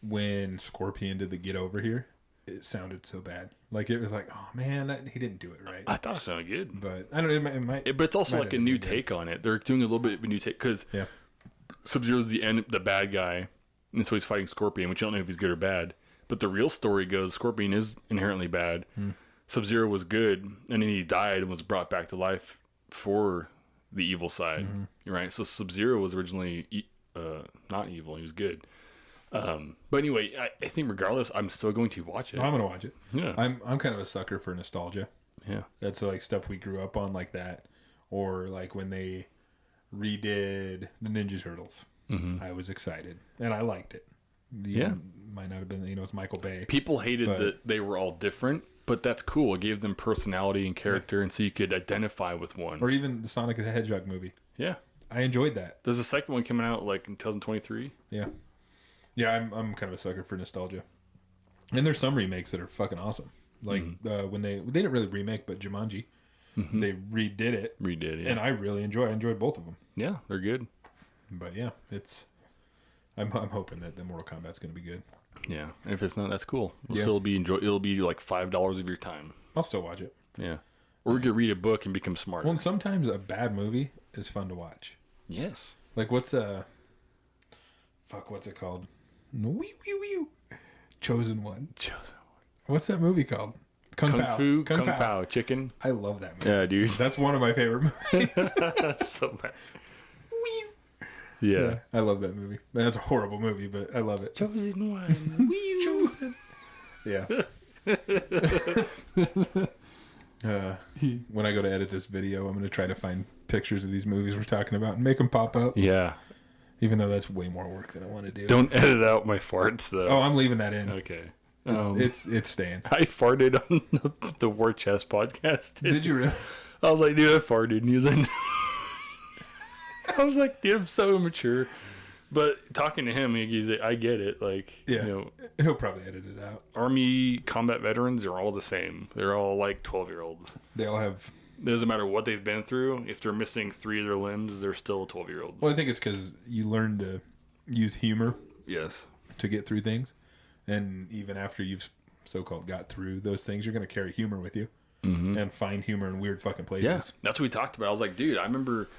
when Scorpion did the Get Over Here, it sounded so bad. Like, it was like, oh man, he didn't do it right. I thought it sounded good. But I don't know, it might. But it's also like a new take on it. They're doing a little bit of a new take because Sub-Zero's the bad guy, and so he's fighting Scorpion, which you don't know if he's good or bad. But the real story goes, Scorpion is inherently bad. Sub-Zero was good, and then he died and was brought back to life for the evil side. Right? So Sub-Zero was originally not evil. He was good. But anyway, I think regardless, I'm still going to watch it. I'm going to watch it. Yeah. I'm kind of a sucker for nostalgia. Yeah. That's like stuff we grew up on, like that. Or like when they redid the Ninja Turtles. I was excited. And I liked it. Might not have been, it's Michael Bay. People hated that they were all different, but that's cool. It gave them personality and character, and so you could identify with one. Or even the Sonic the Hedgehog movie. Yeah. I enjoyed that. There's a second one coming out like in 2023. Yeah. Yeah, I'm kind of a sucker for nostalgia. And there's some remakes that are fucking awesome. Like when they didn't really remake, but Jumanji, they redid it. And I really enjoyed both of them. Yeah, they're good. But yeah, I'm hoping that the Mortal Kombat's going to be good. Yeah, and if it's not, that's cool. It'll be like $5 of your time. I'll still watch it. Yeah, or we could read a book and become smart. Well, and sometimes a bad movie is fun to watch. Yes. Like what's it called? Chosen One. What's that movie called? Kung Pao Chicken. I love that movie. Yeah, dude. That's one of my favorite movies. So bad. Yeah, I love that movie. Man, that's a horrible movie, but I love it. Chosen One. Chosen. Yeah. When I go to edit this video, I'm going to try to find pictures of these movies we're talking about and make them pop up. Yeah. Even though that's way more work than I want to do. Don't edit out my farts, though. Oh, I'm leaving that in. Okay. It's staying. I farted on the War Chest podcast. Did you really? I was like, dude, I farted. And he was like, I was like, dude, I'm so immature. But talking to him, he's like, I get it. Like, he'll probably edit it out. Army combat veterans are all the same. They're all like 12-year-olds. They all have It doesn't matter what they've been through. If they're missing 3 of their limbs, they're still 12-year-olds. Well, I think it's because you learn to use humor. Yes. To get through things. And even after you've so-called got through those things, you're going to carry humor with you. Mm-hmm. And find humor in weird fucking places. Yeah. That's what we talked about. I was like, dude, I remember...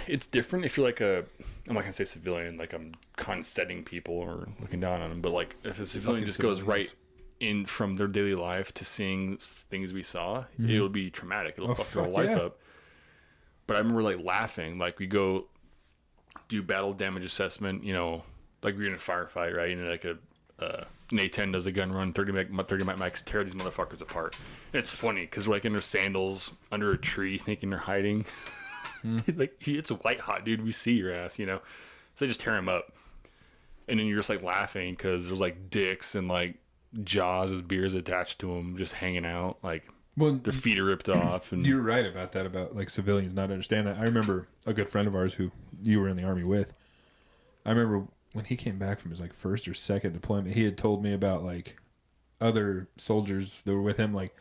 It's different if you're like I'm not going to say civilian, like I'm condescending people or looking down on them, but like if a civilian just goes right in from their daily life to seeing things we saw, it'll be traumatic. It'll fuck their whole life up. But I remember like laughing, like we go do battle damage assessment, you know, like we're in a firefight, right? And like an A10 does a gun run, 30 mic mics, tear these motherfuckers apart. And it's funny because we're like in their sandals under a tree thinking they're hiding. Like it's white hot, dude. We see your ass, you know. So they just tear him up, and then you're just like laughing because there's like dicks and like jaws with beers attached to them, just hanging out. Like their feet are ripped off. And you're right about that. About like civilians not understand that. I remember a good friend of ours who you were in the Army with. I remember when he came back from his like first or second deployment, he had told me about like other soldiers that were with him, like.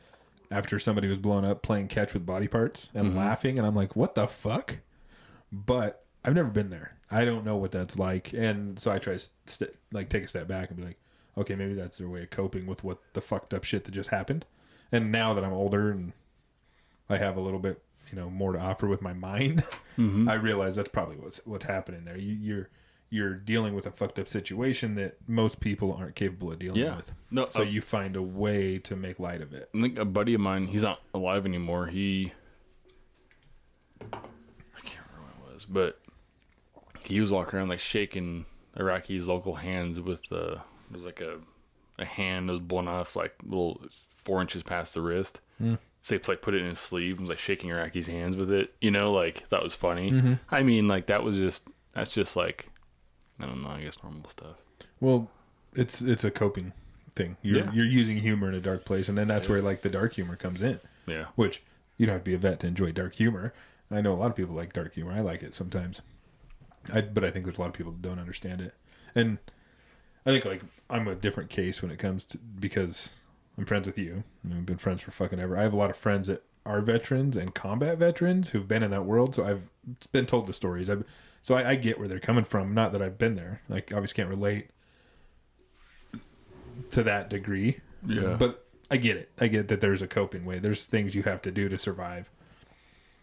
After somebody was blown up, playing catch with body parts and laughing, and I'm like, "What the fuck?" But I've never been there. I don't know what that's like, and so I try to take a step back and be like, "Okay, maybe that's their way of coping with what the fucked up shit that just happened." And now that I'm older and I have a little bit, you know, more to offer with my mind, I realize that's probably what's happening there. You're dealing with a fucked up situation that most people aren't capable of dealing with. No, so you find a way to make light of it. I think a buddy of mine, he's not alive anymore. I can't remember what it was, but he was walking around like shaking Iraqi's local hands with it was like a hand that was blown off like little 4 inches past the wrist. So he put it in his sleeve and was like shaking Iraqi's hands with it. You know, like that was funny. I mean, like that's just like. I don't know. I guess normal stuff. Well, it's a coping thing. You're using humor in a dark place, and then that's where like the dark humor comes in. Yeah. Which you don't have to be a vet to enjoy dark humor. I know a lot of people like dark humor. I like it sometimes. But I think there's a lot of people that don't understand it. And I think like I'm a different case when it comes to because I'm friends with you. I mean, we've been friends for fucking ever. I have a lot of friends that are veterans and combat veterans who've been in that world, so I've been told the stories. So I get where they're coming from. Not that I've been there. Like, obviously can't relate to that degree. Yeah. But I get it. I get that there's a coping way. There's things you have to do to survive.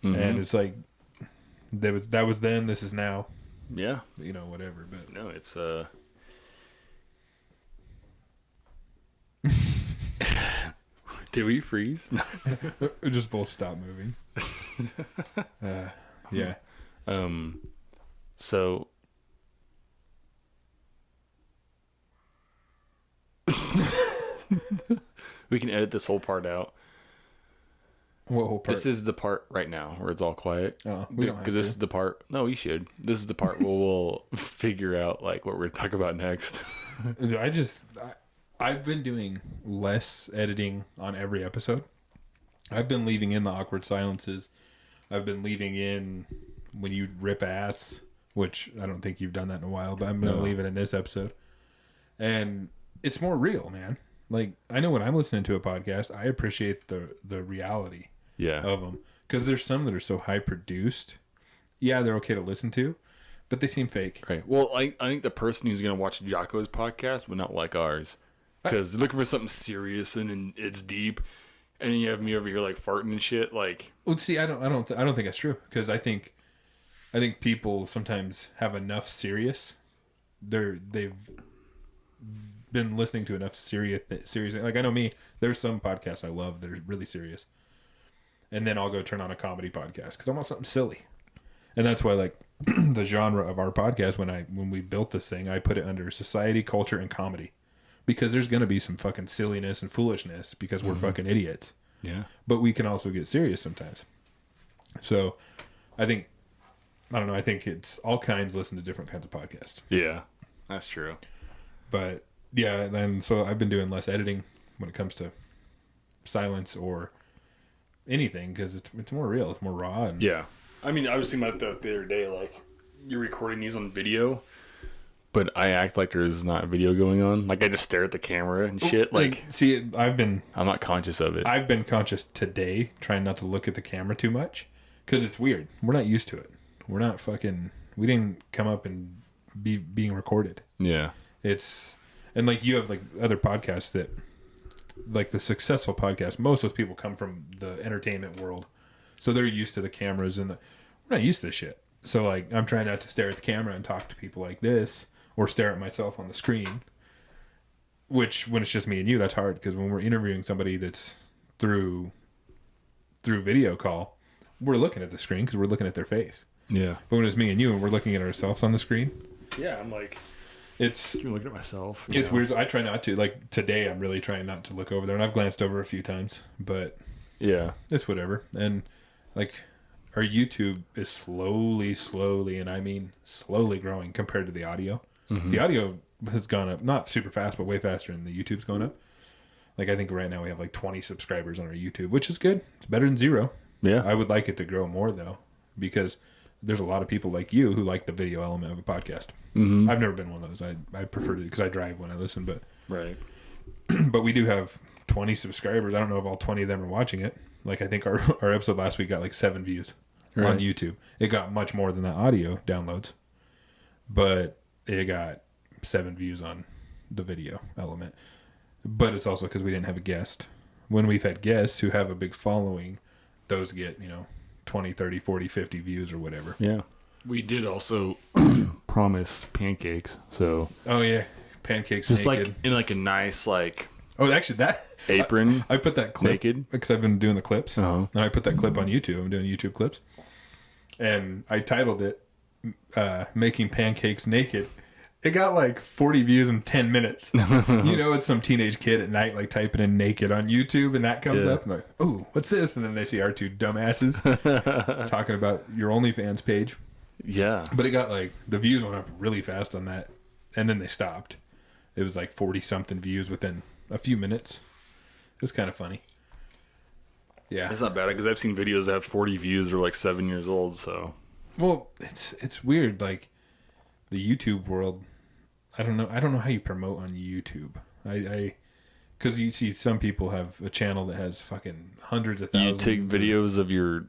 And it's like, that was then, this is now. Yeah. You know, whatever. But no, it's... Did we freeze? We just both stopped moving. Yeah. So we can edit this whole part out. What whole part? This is the part right now where it's all quiet. Oh, we don't have to. Because this is the part. No, you should. This is the part where we'll figure out like what we're going to talk about next. I've been doing less editing on every episode. I've been leaving in the awkward silences. I've been leaving in when you rip ass, which I don't think you've done that in a while, but I'm going to leave it in this episode. And it's more real, man. Like, I know when I'm listening to a podcast, I appreciate the reality of them. Because there's some that are so high produced. Yeah, they're okay to listen to, but they seem fake. Right. Well, I think the person who's going to watch Jocko's podcast would not like ours. Because they're looking for something serious and it's deep. And then you have me over here like farting and shit. Like, well, see, I don't think that's true. Because I think people sometimes have enough serious. They've been listening to enough serious. Like, I know me. There's some podcasts I love that are really serious, and then I'll go turn on a comedy podcast because I want something silly. And that's why, like, the genre of our podcast, when we built this thing, I put it under society, culture, and comedy. Because there's going to be some fucking silliness and foolishness because we're fucking idiots. Yeah. But we can also get serious sometimes. So, I think it's all kinds listen to different kinds of podcasts. Yeah, that's true. But, yeah, then, so I've been doing less editing when it comes to silence or anything because it's more real. It's more raw. And yeah. I mean, I was thinking about that the other day. Like, you're recording these on video, but I act like there's not video going on. Like I just stare at the camera and shit. Like, see, I'm not conscious of it. I've been conscious today, trying not to look at the camera too much, because it's weird. We're not used to it. We're not fucking. We didn't come up and being recorded. Yeah. And like you have like other podcasts that, like the successful podcasts, most of those people come from the entertainment world, so they're used to the cameras, and we're not used to this shit. So like I'm trying not to stare at the camera and talk to people like this, or stare at myself on the screen. Which when it's just me and you, that's hard, because when we're interviewing somebody that's through video call, we're looking at the screen because we're looking at their face. Yeah. But when it's me and you and we're looking at ourselves on the screen, yeah, I'm like, I'm looking at myself. It's weird. I try not to. Like today, I'm really trying not to look over there, and I've glanced over a few times, but yeah, it's whatever. And like our YouTube is slowly, and I mean slowly growing compared to the audio. Mm-hmm. The audio has gone up, not super fast, but way faster than the YouTube's going up. Like I think right now we have like 20 subscribers on our YouTube, which is good. It's better than 0. Yeah. I would like it to grow more though, because there's a lot of people like you who like the video element of a podcast. Mm-hmm. I've never been one of those. I prefer it because I drive when I listen, but right. But we do have 20 subscribers. I don't know if all 20 of them are watching it. Like I think our episode last week got like 7 views on YouTube. It got much more than the audio downloads, but it got 7 views on the video element. But it's also because we didn't have a guest. When we've had guests who have a big following, those get 20, 30, 40, 50 views or whatever. Yeah. We did also promise pancakes. So. Oh yeah, pancakes. Just naked. like in like a nice like. Oh, actually that apron. I put that clip naked because I've been doing the clips, and I put that clip on YouTube. I'm doing YouTube clips, and I titled it "Making Pancakes Naked." It got like 40 views in 10 minutes. It's some teenage kid at night like typing in naked on YouTube, and that comes up. And like, oh, what's this? And then they see our two dumbasses talking about your OnlyFans page. Yeah. But it got like, the views went up really fast on that. And then they stopped. It was like 40 something views within a few minutes. It was kind of funny. Yeah. It's not bad because I've seen videos that have 40 views that are like 7 years old. So. Well, it's weird. Like the YouTube world. I don't know how you promote on YouTube. Because you see some people have a channel that has fucking hundreds of thousands. You take videos of your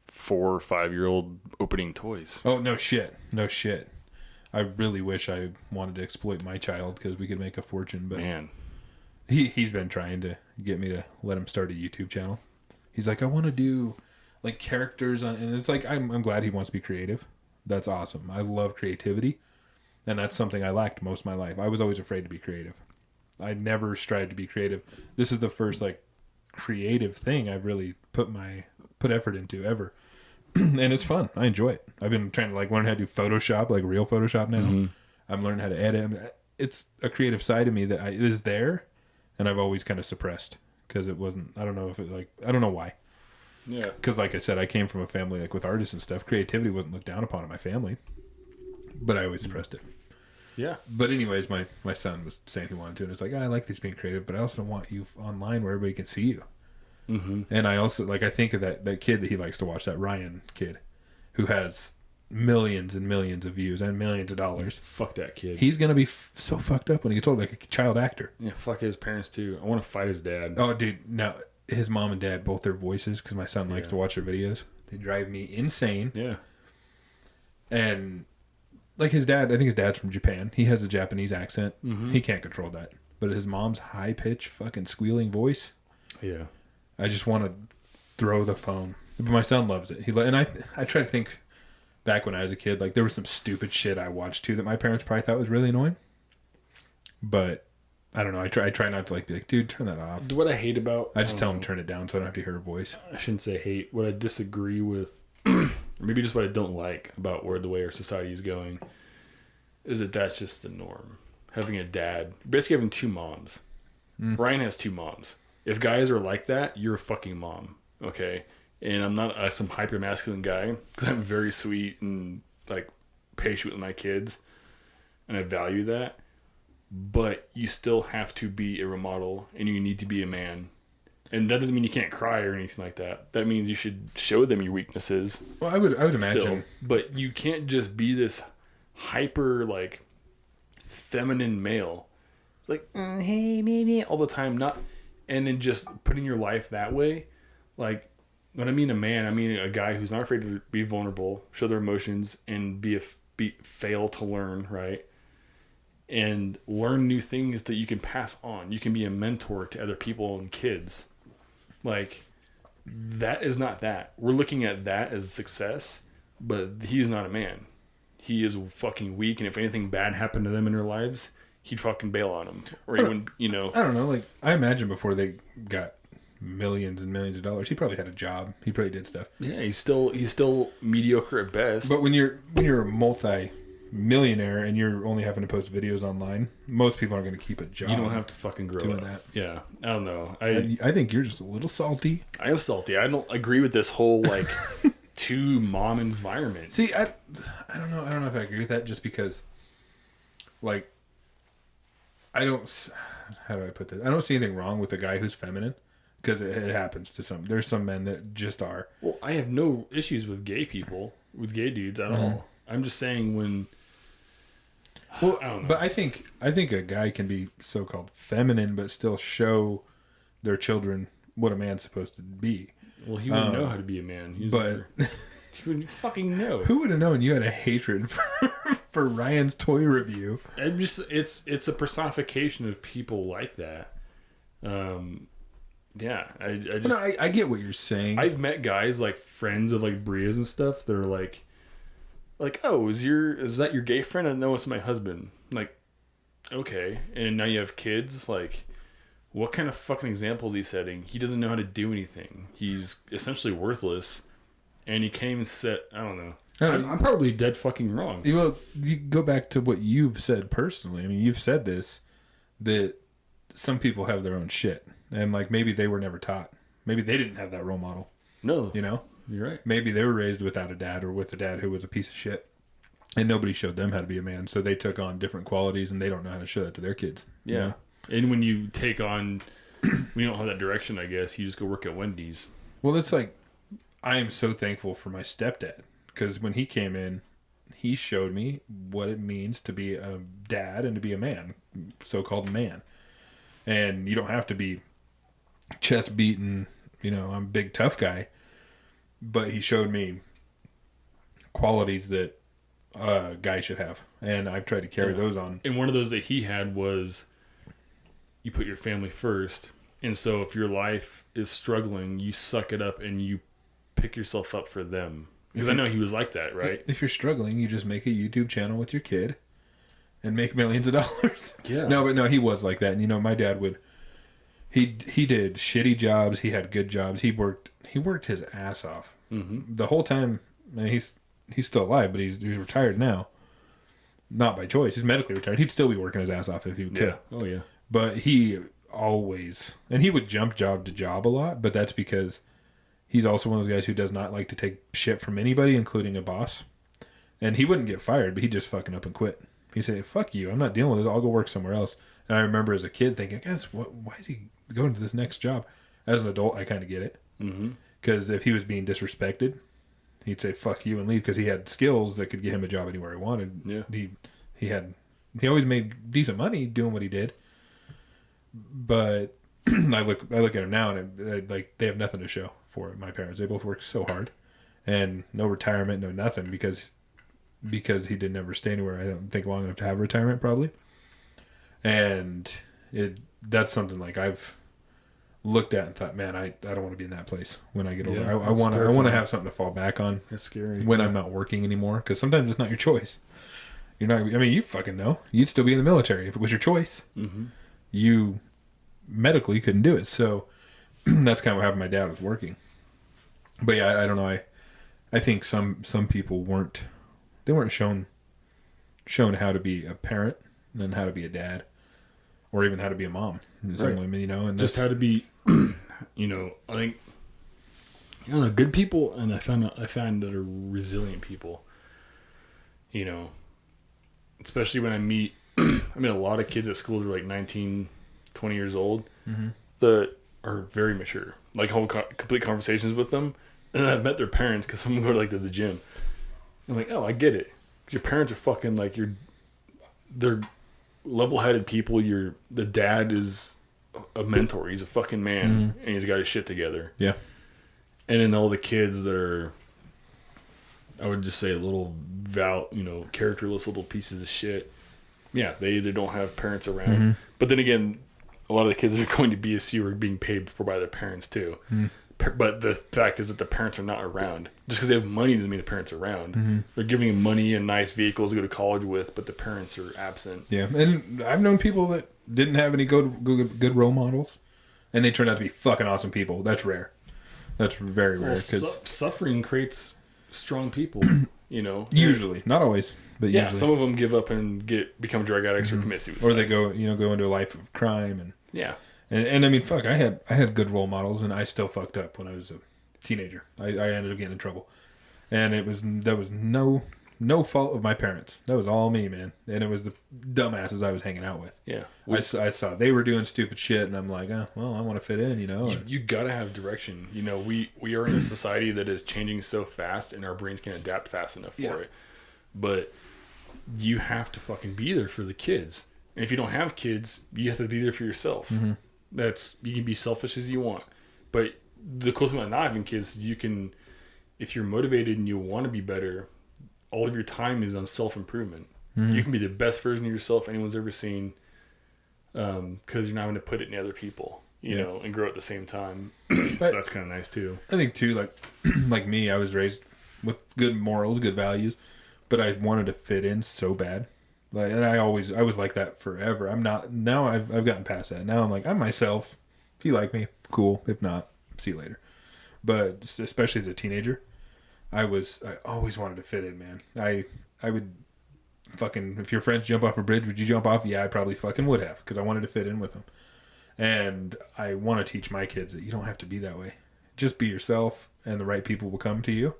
4 or 5 year old opening toys. Oh, no shit. I really wish I wanted to exploit my child because we could make a fortune. But man, he's been trying to get me to let him start a YouTube channel. He's like, I want to do like characters on, and it's like I'm glad he wants to be creative. That's awesome. I love creativity. And that's something I lacked most of my life. I was always afraid to be creative. I never strived to be creative. This is the first like creative thing I've really put effort into ever. And it's fun. I enjoy it. I've been trying to like learn how to do Photoshop, like real Photoshop now. Mm-hmm. I'm learning how to edit. It's a creative side of me that is there, and I've always kind of suppressed because it wasn't. I don't know why. Yeah. Because like I said, I came from a family like with artists and stuff. Creativity wasn't looked down upon in my family, but I always suppressed it. Yeah. But anyways, my son was saying he wanted to, and it's like, I like this being creative, but I also don't want you online where everybody can see you. Mm-hmm. And I also I think of that kid that he likes to watch, that Ryan kid, who has millions and millions of views and millions of dollars. Fuck that kid. He's gonna be so fucked up when he gets old, like a child actor. Yeah, fuck his parents too. I want to fight his dad. Oh, dude, no, his mom and dad, both their voices, because my son likes to watch their videos. They drive me insane. Yeah. And like his dad, I think his dad's from Japan. He has a Japanese accent. Mm-hmm. He can't control that. But his mom's high pitched fucking squealing voice. Yeah. I just want to throw the phone. But my son loves it. I try to think back when I was a kid, like there was some stupid shit I watched too that my parents probably thought was really annoying. But I don't know. I try not to like be like, dude, turn that off. What I hate about, I just tell him turn it down so I don't have to hear her voice. I shouldn't say hate. What I disagree with, or maybe just what I don't like about the way our society is going, is that that's just the norm. Having a dad, basically having 2 moms. Ryan has 2 moms. If guys are like that, you're a fucking mom, okay? And I'm not some hyper masculine guy because I'm very sweet and like patient with my kids, and I value that. But you still have to be a role model, and you need to be a man. And that doesn't mean you can't cry or anything like that. That means you should show them your weaknesses. Well, I would imagine. Still. But you can't just be this hyper like feminine male. It's like, hey, maybe all the time, not, and then just putting your life that way. Like, when I mean a man, I mean a guy who's not afraid to be vulnerable, show their emotions, and fail to learn, right? And learn new things that you can pass on. You can be a mentor to other people and kids. Like, that is not that. We're looking at that as success, but he is not a man. He is fucking weak, and if anything bad happened to them in their lives, he'd fucking bail on them. Or even, I don't know. Like, I imagine before they got millions and millions of dollars, he probably had a job. He probably did stuff. Yeah, he's still mediocre at best. But when you're a multi-millionaire and you're only having to post videos online, most people aren't going to keep a job. You don't have to fucking grow doing up. that. Yeah, I don't know. I think you're just a little salty. I am salty. I don't agree with this whole like two mom environment. See, I don't know. I don't know if I agree with that, just because, like, I don't. How do I put this? I don't see anything wrong with a guy who's feminine, because it happens to some. There's some men that just are. Well, I have no issues with gay people, with gay dudes at all. I'm just saying when. Well, I don't know. But I think a guy can be so-called feminine, but still show their children what a man's supposed to be. Well, he wouldn't know how to be a man. He wouldn't fucking know. Who would have known you had a hatred for Ryan's toy review? It's a personification of people like that. Yeah, I get what you're saying. I've met guys like friends of like Bria's and stuff. They're like, oh, is that your gay friend? I know it's my husband. I'm like, okay, and now you have kids. Like, what kind of fucking example is he setting? He doesn't know how to do anything. He's essentially worthless, and he can't even set. I don't know. I'm probably dead fucking wrong. Well, you go back to what you've said personally. I mean, you've said this, that some people have their own shit, and like maybe they were never taught. Maybe they didn't have that role model. No, you're right. Maybe they were raised without a dad, or with a dad who was a piece of shit, and nobody showed them how to be a man. So they took on different qualities, and they don't know how to show that to their kids. Yeah. You know? And when you take on, when you don't have that direction, I guess, you just go work at Wendy's. Well, it's like, I am so thankful for my stepdad, because when he came in, he showed me what it means to be a dad and to be a man, so-called man. And you don't have to be chest beaten, I'm a big tough guy, but he showed me qualities that a guy should have, and I've tried to carry those on. And one of those that he had was, you put your family first. And so if your life is struggling, you suck it up and you pick yourself up for them. Because I know he was like that, right? If you're struggling, you just make a YouTube channel with your kid and make millions of dollars. Yeah. No, he was like that. And my dad would, he did shitty jobs. He had good jobs. He worked his ass off. Mm-hmm. The whole time. And he's still alive, but he's retired now. Not by choice. He's medically retired. He'd still be working his ass off if he could. Yeah. Oh, yeah. But he always, and he would jump job to job a lot, but that's because he's also one of those guys who does not like to take shit from anybody, including a boss. And he wouldn't get fired, but he'd just fucking up and quit. He'd say, fuck you, I'm not dealing with this, I'll go work somewhere else. And I remember as a kid thinking, why is he going to this next job? As an adult, I kind of get it. Because if he was being disrespected, he'd say, fuck you, and leave, because he had skills that could get him a job anywhere he wanted. Yeah. He always made decent money doing what he did. But I look at him now, and like they have nothing to show for it. My parents, they both worked so hard, and no retirement, no nothing, because he didn't ever stay anywhere. I don't think long enough to have retirement, probably. And that's something like I've looked at and thought, man, I don't want to be in that place when I get older. I want to have something to fall back on. That's scary when I'm not working anymore, because sometimes it's not your choice. You're not. I mean, you fucking know. You'd still be in the military if it was your choice. Mm-hmm. You medically couldn't do it, so that's kind of what happened. My dad was working, but yeah, I don't know. I think some people weren't shown how to be a parent and how to be a dad, or even how to be a mom in some way. I mean, and just how to be. I think good people, and I found that are resilient people. Especially when I meet a lot of kids at school that are like 19, 20 years old that are very mature. Like, whole complete conversations with them. And I've met their parents because some go to the gym. I'm like, oh, I get it. Because your parents are fucking like, they're level-headed people. The dad is a mentor. He's a fucking man, and he's got his shit together. Yeah. And then all the kids that are, I would just say, little characterless little pieces of shit. Yeah, they either don't have parents around, but then again, a lot of the kids that are going to BSU are being paid for by their parents too. But the fact is that the parents are not around. Just because they have money doesn't mean the parents are around. They're giving them money and nice vehicles to go to college with, but the parents are absent. Yeah, and I've known people that didn't have any good role models, and they turned out to be fucking awesome people. That's rare. That's very rare. Suffering creates strong people, Usually, not always, but usually. Some of them give up and become drug addicts or commit suicide, or they go into a life of crime and yeah. And I mean, fuck, I had good role models, and I still fucked up when I was a teenager. I ended up getting in trouble, and that was no fault of my parents. That was all me, man. And it was the dumbasses I was hanging out with. Yeah, I saw they were doing stupid shit, and I'm like, I want to fit in, You gotta have direction. We are in a society that is changing so fast, and our brains can't adapt fast enough for it. But you have to fucking be there for the kids. And if you don't have kids, you have to be there for yourself. You can be selfish as you want, but the cool thing about not having kids is you can, if you're motivated and you want to be better, all of your time is on self-improvement. You can be the best version of yourself anyone's ever seen, because you're not going to put it in other people, and grow at the same time. So that's kind of nice too. I think too, like me, I was raised with good morals, good values, but I wanted to fit in so bad. And I was like that forever. I'm not now. I've gotten past that. Now I'm like, I'm myself. If you like me, cool. If not, see you later. But especially as a teenager, I always wanted to fit in, man. I would fucking, if your friends jump off a bridge, would you jump off? Yeah, I probably fucking would have, because I wanted to fit in with them. And I want to teach my kids that you don't have to be that way. Just be yourself, and the right people will come to you.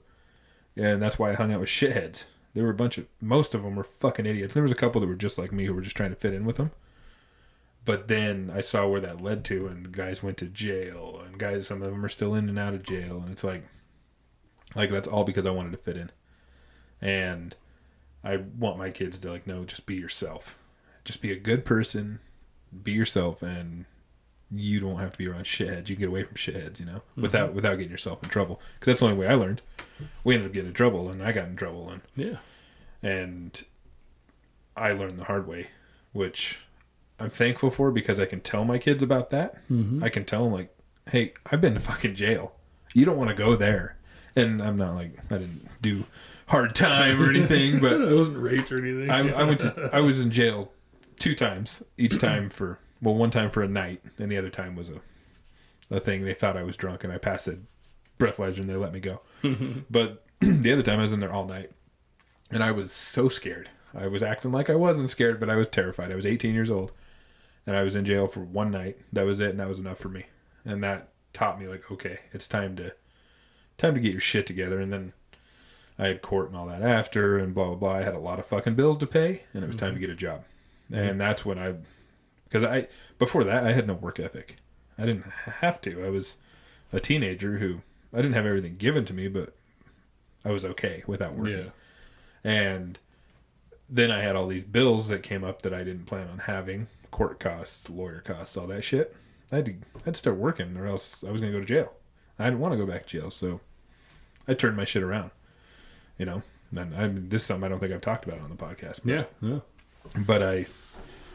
And that's why I hung out with shitheads. There were most of them were fucking idiots. There was a couple that were just like me who were just trying to fit in with them. But then I saw where that led to, and guys went to jail, and some of them are still in and out of jail. And it's like that's all because I wanted to fit in. And I want my kids to no, just be yourself. Just be a good person, be yourself, and you don't have to be around shitheads. You can get away from shitheads, without getting yourself in trouble. Because that's the only way I learned. We ended up getting in trouble, and I got in trouble, and I learned the hard way, which I'm thankful for, because I can tell my kids about that. I can tell them hey, I've been to fucking jail. You don't want to go there. And I'm not I didn't do hard time or anything, but I wasn't raped or anything. I was in jail 2 times, each time one time for a night, and the other time was a thing. They thought I was drunk, and I passed a breathalyzer, and they let me go. But the other time I was in there all night, and I was so scared. I was acting like I wasn't scared, but I was terrified. I was 18 years old, and I was in jail for one night. That was it, and that was enough for me. And that taught me okay, it's time to get your shit together. And then I had court and all that after, and blah blah blah. I had a lot of fucking bills to pay, and it was time to get a job. And that's when because before that I had no work ethic. I didn't have to. I was a teenager who, I didn't have everything given to me, but I was okay without working. And then I had all these bills that came up that I didn't plan on having. Court costs, lawyer costs, all that shit. I had to start working, or else I was going to go to jail. I didn't want to go back to jail, so I turned my shit around. And this is something I don't think I've talked about on the podcast. But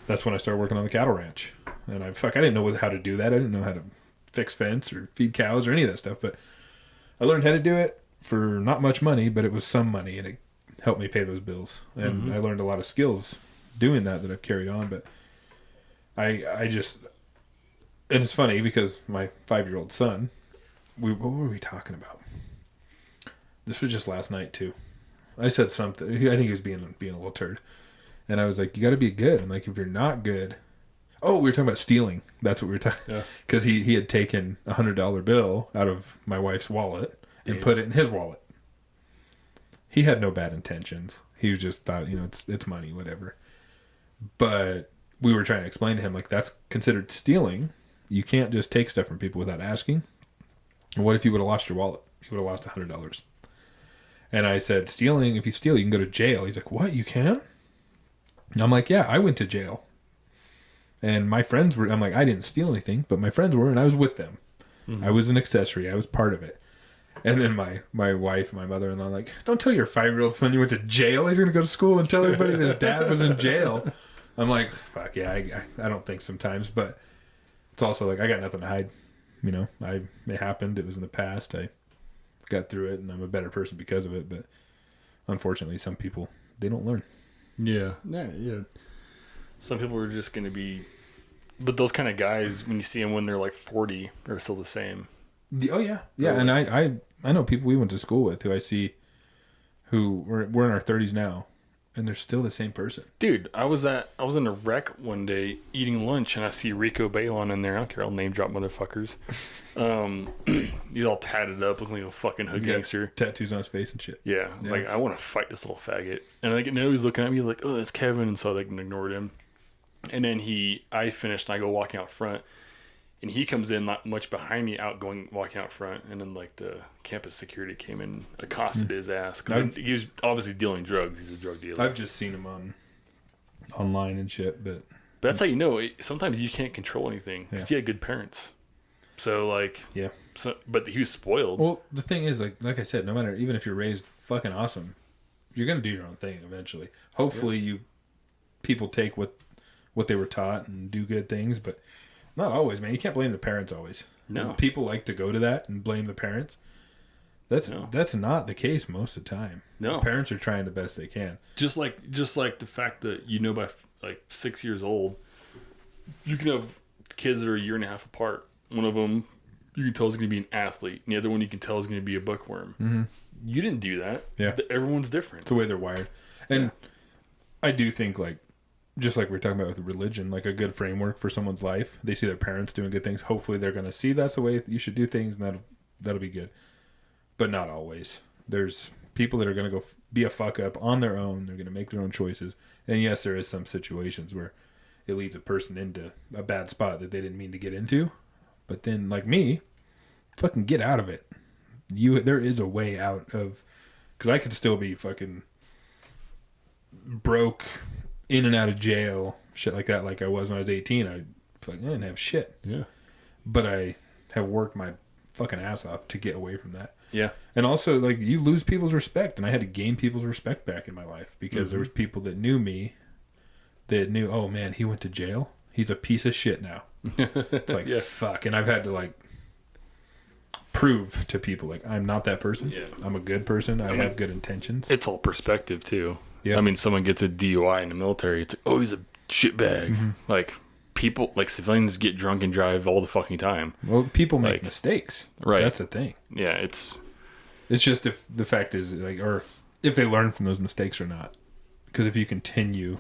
that's when I started working on the cattle ranch. And I didn't know how to do that. I didn't know how to fix fence or feed cows or any of that stuff. But I learned how to do it for not much money, but it was some money, and it helped me pay those bills. And I learned a lot of skills doing that I've carried on. But I just, and it's funny because my 5-year-old son, what were we talking about? This was just last night too. I said something. I think he was being a little turd. And I was like, you got to be good. I'm like, if you're not good. Oh, we were talking about stealing. That's what we were talking about. Because he had taken a $100 bill out of my wife's wallet and put it in his wallet. He had no bad intentions. He just thought, it's money, whatever. But we were trying to explain to him, that's considered stealing. You can't just take stuff from people without asking. And what if you would have lost your wallet? You would have lost $100. And I said, if you steal, you can go to jail. He's like, what? You can? And I'm like, yeah, I went to jail And my friends were, I'm like, I didn't steal anything, but my friends were, and I was with them. Mm-hmm. I was an accessory. I was part of it. And then my wife and my mother-in-law like, don't tell your 5-year-old son you went to jail. He's going to go to school and tell everybody that his dad was in jail. I'm like, fuck yeah, I don't think sometimes. But it's also like, I got nothing to hide. You know, it happened. It was in the past. I got through it, and I'm a better person because of it. But unfortunately, some people, they don't learn. Yeah. Some people are just going to be... But those kind of guys, when you see them when they're like 40, are still the same. Oh, yeah. Yeah, and I know people we went to school with who I see who we're in our 30s now, and they're still the same person. Dude, I was in a wreck one day eating lunch, and I see Rico Bale in there. I don't care. I'll name drop motherfuckers. He's all tatted up, looking like a fucking hood gangster. Tattoos on his face and shit. Yeah. It's like, I want to fight this little faggot. And I know he's looking at me like, oh, it's Kevin. And so I ignored him. And then I finished, and I go walking out front. And he comes in not much behind me, walking out front. And then, like, the campus security came in, accosted his ass. Because he was obviously dealing drugs. He's a drug dealer. I've just seen him online and shit. But that's how you know. Sometimes you can't control anything. Because he had good parents. So, like... Yeah. But he was spoiled. Well, the thing is, like I said, no matter... Even if you're raised fucking awesome, you're going to do your own thing eventually. Hopefully, people take what they were taught and do good things, but... Not always, man. You can't blame the parents always. No. People like to go to that and blame the parents. That's not the case most of the time. No. The parents are trying the best they can. Just like the fact that by like 6 years old, you can have kids that are a year and a half apart. One of them you can tell is going to be an athlete, and the other one you can tell is going to be a bookworm. Mm-hmm. You didn't do that. Yeah. Everyone's different. It's the way they're wired. And I do think just like we were talking about with religion, like a good framework for someone's life. They see their parents doing good things. Hopefully they're going to see that's the way you should do things, and that'll be good. But not always. There's people that are going to go be a fuck up on their own. They're going to make their own choices. And yes, there is some situations where it leads a person into a bad spot that they didn't mean to get into. But then, like me, fucking get out of it. There is a way out of... Because I could still be fucking broke... in and out of jail, shit like that, like I was when I was 18. I didn't have shit. Yeah. But I have worked my fucking ass off to get away from that. Yeah. And also, like, you lose people's respect, and I had to gain people's respect back in my life because there was people that knew me that knew, oh man, he went to jail. He's a piece of shit now. It's like, fuck. And I've had to, like, prove to people, like, I'm not that person. Yeah. I'm a good person. I have good intentions. It's all perspective, too. Yeah. I mean, someone gets a DUI in the military. It's like, oh, he's a shitbag. Mm-hmm. Like, people, like, civilians get drunk and drive all the fucking time. Well, people make mistakes. Right. That's the thing. Yeah, it's just if the fact is, like, or if they learn from those mistakes or not. Because if you continue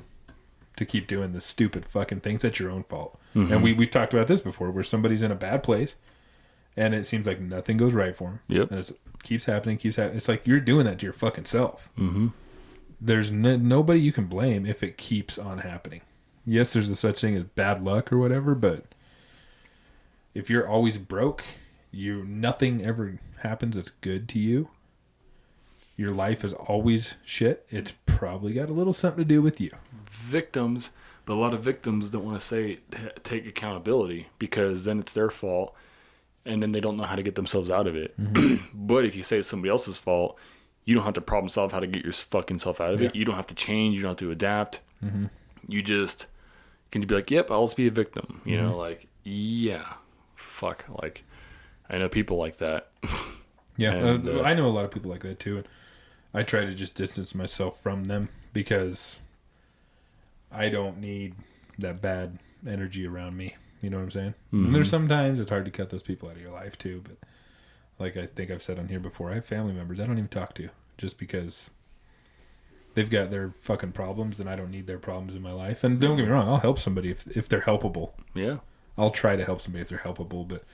to keep doing the stupid fucking things, that's your own fault. Mm-hmm. And we talked about this before, where somebody's in a bad place, and it seems like nothing goes right for them. Yep. And it keeps happening. It's like you're doing that to your fucking self. Mm-hmm. There's nobody you can blame if it keeps on happening. Yes, there's a such thing as bad luck or whatever, but if you're always broke, nothing ever happens that's good to you. Your life is always shit. It's probably got a little something to do with you. Victims, but a lot of victims don't want to take accountability because then it's their fault, and then they don't know how to get themselves out of it. Mm-hmm. But if you say it's somebody else's fault, you don't have to problem solve how to get your fucking self out of it. You don't have to change. You don't have to adapt. Mm-hmm. You just can be like, yep, I'll just be a victim. You know, like, yeah, fuck. Like, I know people like that. Yeah, and, I know a lot of people like that too. And I try to just distance myself from them because I don't need that bad energy around me. You know what I'm saying? Mm-hmm. And there's sometimes it's hard to cut those people out of your life too, but like I think I've said on here before, I have family members I don't even talk to just because they've got their fucking problems and I don't need their problems in my life. And don't get me wrong, I'll help somebody if they're helpable. Yeah. I'll try to help somebody if they're helpable, but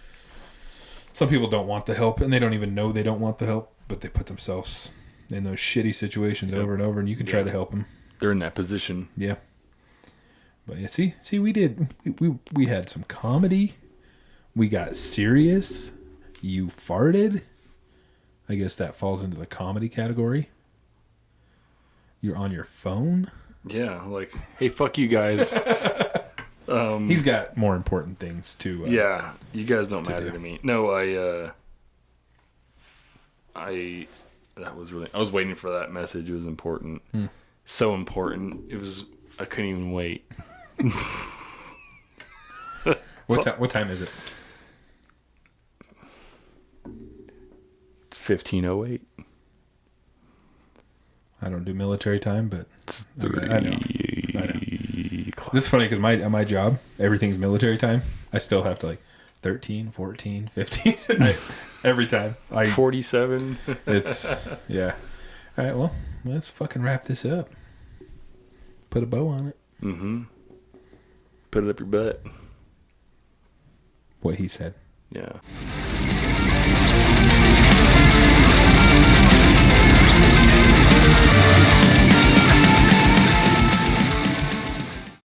some people don't want the help and they don't even know they don't want the help, but they put themselves in those shitty situations over and over, and you can try to help them. They're in that position. Yeah. But yeah, see we had some comedy. We got serious. You farted. I guess that falls into the comedy category. You're on your phone. Yeah, like, hey, fuck you guys. He's got more important things to. Yeah, you guys don't matter to me. No, I was waiting for that message. It was important. So important. I couldn't even wait. What time is it? It's 15:08. I don't do military time, but It's I know. It's funny because my job, everything's military time. I still have to 13, 14, 15 every time. 47. It's yeah. All right, well, let's fucking wrap this up. Put a bow on it. Mm-hmm. Put it up your butt. What he said. Yeah.